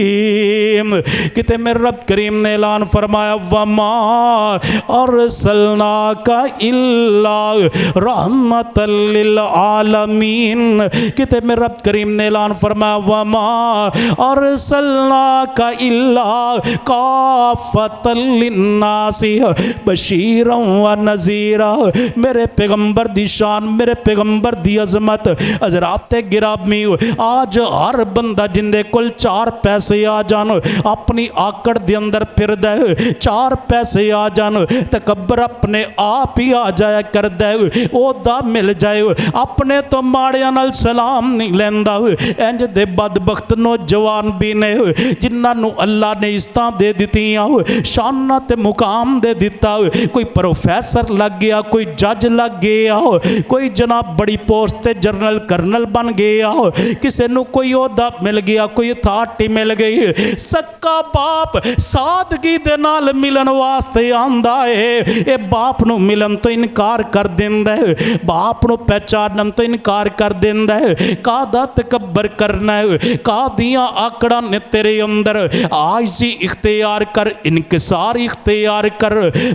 الرحیم کہتے میرے رب کریم نے اعلان فرمایا وما ارسلناک الا رحمت للعالمین کہتے میرے رب کریم نے اعلان فرمایا وما ارسلناک الا کافۃ للناس بشیرا و نذیرا میرے پیغمبر دی شان میرے پیغمبر دی عظمت حضرات گرامی آج ہر بندہ جن دے کل 4 پیسے آ جان اپنی آکڑ دے اندر پھر دے 4 پیسے آ جان تکبر اپنے آپ ہی آ جایا کر دے او دا مل جائے اپنے تو ماڑیاں نال سلام نہیں لیندا انج دے بدبخت نوجوان بھی نے جنہاں نو اللہ نے عزتاں دے دتیاں شاناں تے مقام دے دیتا کوئی پروفیسر لگ گیا کوئی جج لگ گیا کوئی جناب بڑی پوسٹ تے جنرل کرنل بن گیا کسے نو کوئی عہدہ مل گیا کوئی اتھارٹی مل گئی سکا باپ سادگی دے نال ملن واسطے آندا ہے اے باپ نو ملن تو انکار کر دیندا ہے باپ نو پہچانن تو انکار کر دیندا ہے کادا تکبر کرنا ہے کادیاں آکڑاں نے تیرے اندر عاجزی اختیار کر انکسار اختیار کر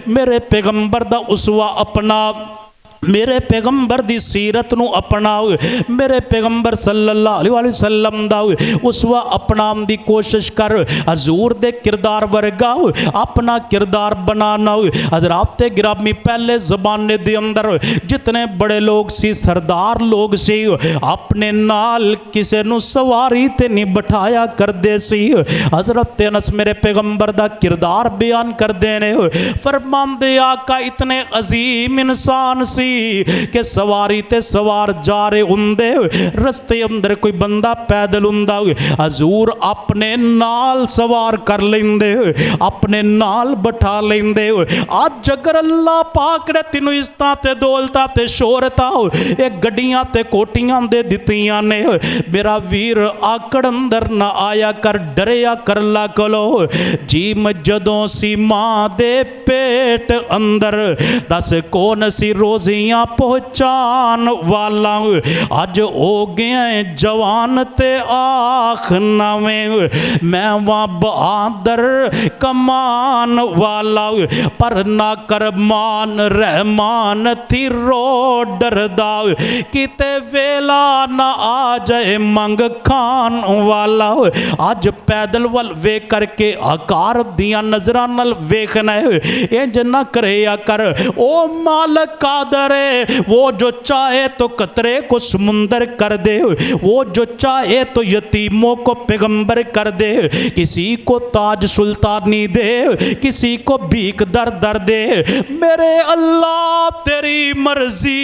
میرے پیغمبر دا اسوہ اپنا میرے پیغمبر دی سیرت نو اپناؤ میرے پیغمبر صلی اللہ علیہ وسلم دا اسوہ اپنام دی کوشش کر حضور دے کردار ورگاؤ اپنا کردار بناناؤ حضرات گرامی پہلے زبانے دے اندر جتنے بڑے لوگ سی سردار لوگ سی اپنے نال کسے نو سواری تے نہیں بٹھایا کر دے سی حضرت انس میرے پیغمبر دا کردار بیان کر دینے فرمان دے آقا اتنے عظیم انسان سی کہ سواری تے سوار جا رہے ہوندے رستے اندر کوئی بندہ پیدل ہوندا حضور اپنے نال سوار کر لیندے اپنے نال بٹھا لیندے آج اگر اللہ پاک نے تینوں عزتاں تے دولتاں تے شہرتاں ایک گڈیاں تے کوٹیاں دے دتیاں نے میرا ویر آکڑ اندر نہ آیا کر ڈریا کر اللہ کلو جی مجدوں سی ماں دے پیٹ اندر دس کون سی روزی پہچان والا آج ہو گئے جوان تے آخ نویں میں وہاں بہادر کمان والا پر نہ کرمان رحمان تھی رو ڈردا کتے ویلا نہ آ جائے منگ کھان والا آج پیدل وال وے کر کے آکار دیا نظران نل ویکھنا ہے انج نہ کرے یا کر او مالک قادر کرے، وہ جو چاہے تو قطرے کو سمندر کر دے، وہ جو چاہے تو یتیموں کو پیغمبر کر دے، کسی کو تاج سلطانی دے، کسی کو بھیک در در دے، میرے اللہ تیری مرضی،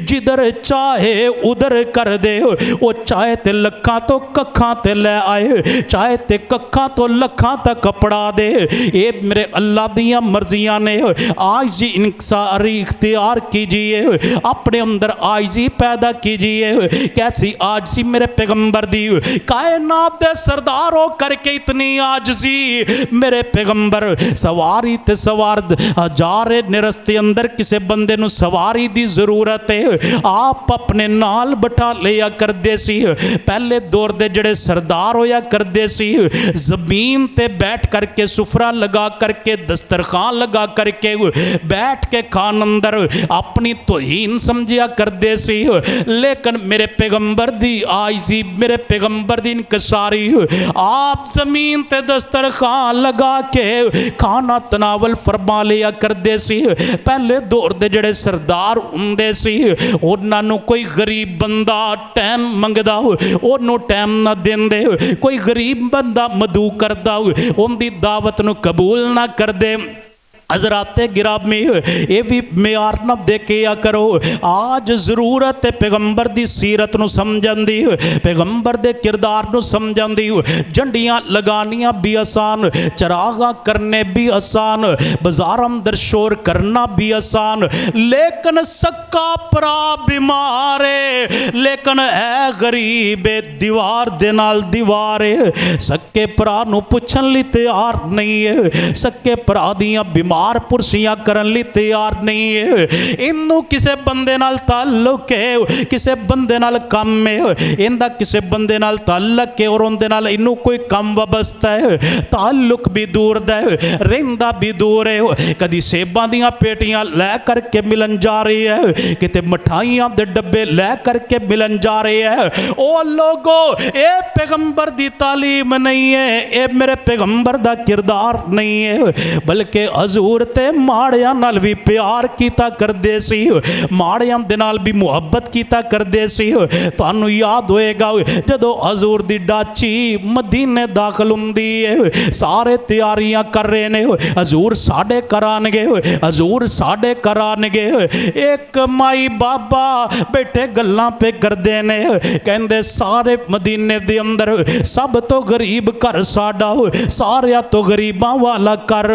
جدھر چاہے ادھر کر دے، وہ چاہے تے لکھاں تو ککھاں تے لے آئے، چاہے تے ککھاں تو لکھاں تک کپڑا دے، اے میرے اللہ دیاں مرضیاں نے، آجزی انکساری اختیار کیجئے، اپنے اندر آجزی پیدا کیجئے، کیسی آجزی میرے پیغمبر دی، کائنات دے سردار ہو کر کے اتنی آجزی، میرے پیغمبر سواری تے سوارد ہزارے نرستے اندر کسے بندے نو سواری دی ضرورت ہے، آپ اپنے نال بٹھا لیا کر دے سی، پہلے دور دے جڑے سردار ہویا کر دے سی، زمین تے بیٹھ کر کے سفرہ لگا کر کے دسترخوان لگا کر کے بیٹھ کے کھان اندر اپنی توہین سمجھیا کر دے سی، لیکن میرے پیغمبر دی آجزی، میرے پیغمبر دی انکساری، آپ زمین تے دسترخوان لگا کے کھانا تناول فرما لیا کر دے سی، پہلے دور دے جڑے سردار ہوندے سی، انہاں نو کوئی غریب بندہ ٹائم منگدا انہوں ٹائم نہ دیندے، کوئی غریب بندہ مدعو کردا ان دی دعوت نو قبول نہ کر دے، حضرات گرامی یہ بھی معیار نہ دیکھیا کرو، آج ضرورت پیغمبر دی سیرت نو سمجھن دی، پیغمبر دے کردار نو سمجھن دی، جھنڈیاں لگانیاں بھی آسان، چراغاں کرنے بھی آسان، بازار اندر شور کرنا بھی آسان، لیکن سکا پرا بیمارے، لیکن اے غریب دیوار دے نال دیوارے، سکے پرا نو پوچھن لی تیار نہیں ہے، سکے پرا دیاں بیمار پرسیاں کرن لی تیار نہیں ہے، انہوں کسے بندے نال تعلق ہے، کسے بندے نال کم ہے، اندہ کسے بندے نال تعلق ہے اور اندے نال انہوں کوئی کم وابستہ ہے، تعلق بھی دور دے، رندہ بھی دور ہے، کدی سیباں دیاں پیٹیاں لے کر کے ملن جا رہی ہے، کتے مٹھائیاں دے ڈبے لے کر کے ملن جا رہی ہے، او لوگو اے پیغمبر دی تعلیم نہیں ہے، اے میرے پیغمبر دا کردار نہیں ہے، بلکہ حضور تے ماڑیاں نال بھی پیار کیتا کر دے سی، ماڑیاں دے نال بھی محبت کیتا کر دے سی، تو انہوں یاد ہوئے گا جدو حضور دی ڈاچی مدینے داخل ہوندی ہے، سارے تیاریاں کر رہے نے، حضور ساڑے کرانگے، حضور ساڑے کرانگے، ایک مائی بابا بیٹھے گلاں پہ کر دینے، کہندے سارے مدینے دے اندر سب تو غریب کر ساڑا، سارے تو غریباں والا کر،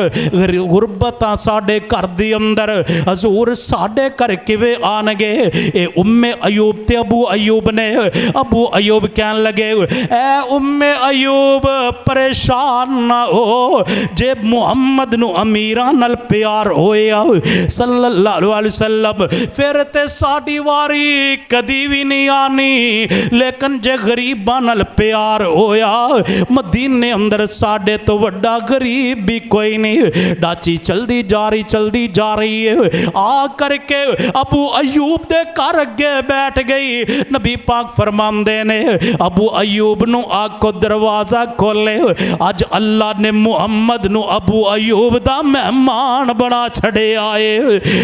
غربتاں ساڑے کر دی اندر، حضور ساڑے کر کے وے آنگے، اے ام ایوب تے ابو ایوب نے، ابو ایوب کہن لگے اے ام ایوب پریشان نہ ہو، جے محمد نو امیران نال پیار ہویا صلی اللہ علیہ وسلم، پھر تے ساڑی واری کدی بھی نہیں آنی، لیکن جے غریبان نال پیار ہویا مدینے اندر ساڑے تو وڈا غریب بھی کوئی نہیں، ڈاچی چل دی جا رہی ہے، آ کر کے ابو ایوب دے کر اگے بیٹھ گئی، نبی پاک فرماندے نے ابو ایوب نو آگ کو دروازہ کھولے، آج اللہ نے محمد نو ابو ایوب دا مہمان بنا چھڑے آئے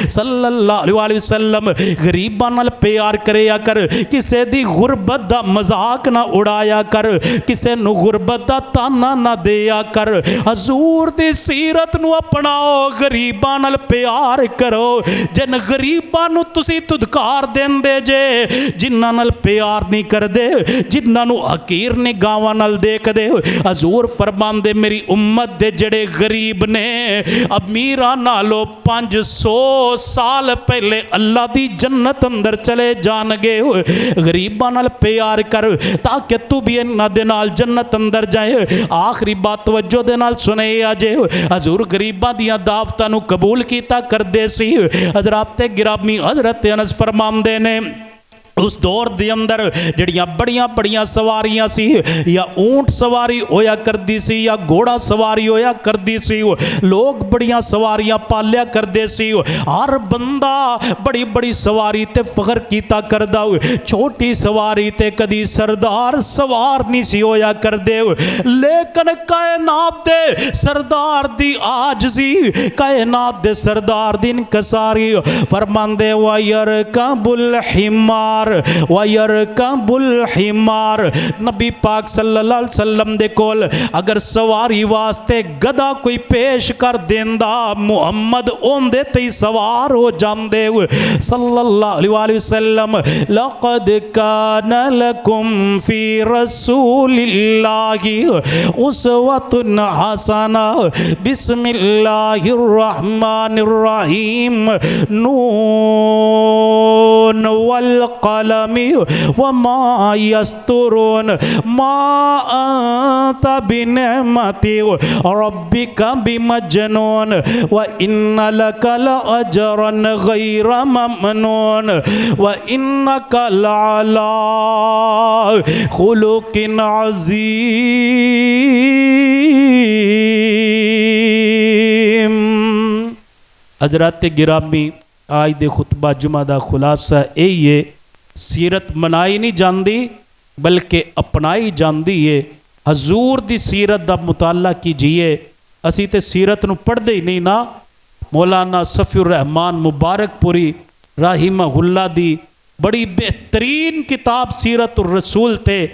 صلی اللہ علیہ وسلم، غریبان نال پیار کریا کر، کسے دی غربت دا مذاق نہ اڑایا کر، کسے نو غربت دا تانا نہ دیا کر، حضور دی سیرت نو اپناؤ، غریبان نال پیار کرو، جن غریبان نو تسی تدکار دین دے جے، جنہ نال پیار نہیں کر دے، جنہ نو حقیر نگاہاں نال دیکھ دے، حضور فرمان دے میری امت دے جڑے غریب نے امیراں نالو 500 سال پہلے اللہ دی جنت اندر چلے جان گے، غریباں نال پیار کر تاکہ تو بھی انہاں دے نال جنت اندر جائے، آخری بات توجہ دے نال سنے آجے، حضور غریباں دیاں دعوتاں نو قبول کیتا کر دے سی، حضرات گرامی حضرت انس فرماندے نے اس دور دے اندر جڑیاں بڑیاں بڑیاں سواریاں سی یا اونٹ سواری ہویا کردی سی یا گھوڑا سواری ہویا کردی سی لوگ بڑیاں سواریاں پالیا کردے سی ہر بندہ بڑی بڑی سواری تے فخر کیتا کردہ چھوٹی سواری تے کدی سردار سوار نہیں سی ہویا کردے لیکن کائنات دے سردار دی عاجزی کائنات دے سردار دی انکساری فرماندے وَيَرْكَبُ الْحِمَارِ وَيَرْكَبُ الْحِمَارِ نبی پاک صلی اللہ علیہ وسلم دے کول اگر سواری واسطے گدا کوئی پیش کر دیندہ محمد اون دے تی سوار ہو جاندے صلی اللہ علیہ وسلم لَقَدْ كَانَ لَكُمْ فِي رَسُولِ اللَّهِ أُسْوَةٌ حَسَنَةٌ بسم اللہ الرحمن الرحیم نون والقلم وما يسترون ما أنت بنعمة ربك بمجنون وإن لك لأجرا غير ممنون وإنك لعلى خلق عظيم حضرات گرامی آج دے خطبہ جمعہ دا خلاصہ یہی ہے سیرت منائی نہیں جاندی بلکہ اپنائی جاندی ہے حضور دی سیرت دا مطالعہ کیجئے اسی تے سیرت نو پڑھ دے ہی نہیں نا مولانا صفی الرحمان مبارک پوری رحمہ اللہ دی بڑی بہترین کتاب سیرت الرسول تے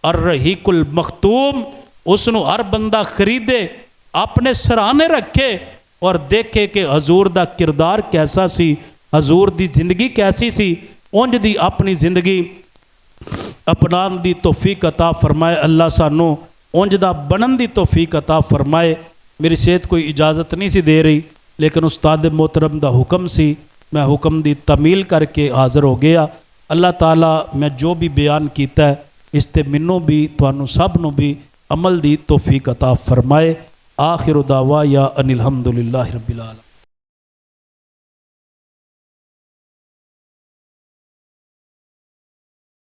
الرحیق المختوم اس نو ہر بندہ خریدے اپنے سرانے رکھے اور دیکھے کہ حضور دا کردار کیسا سی حضور دی زندگی کیسی سی اونج دی اپنی زندگی اپنان دی توفیق عطا فرمائے اللہ سانو اونج دا بنن دی توفیق عطا فرمائے میری صحت کوئی اجازت نہیں سی دے رہی لیکن استاد محترم دا حکم سی میں حکم دی تعمیل کر کے حاضر ہو گیا اللہ تعالیٰ میں جو بھی بیان کیتا ہے اس تے منوں بھی توانو سب نو بھی عمل دی توفیق عطا فرمائے آخر دعوایا ان الحمدللہ رب العالمین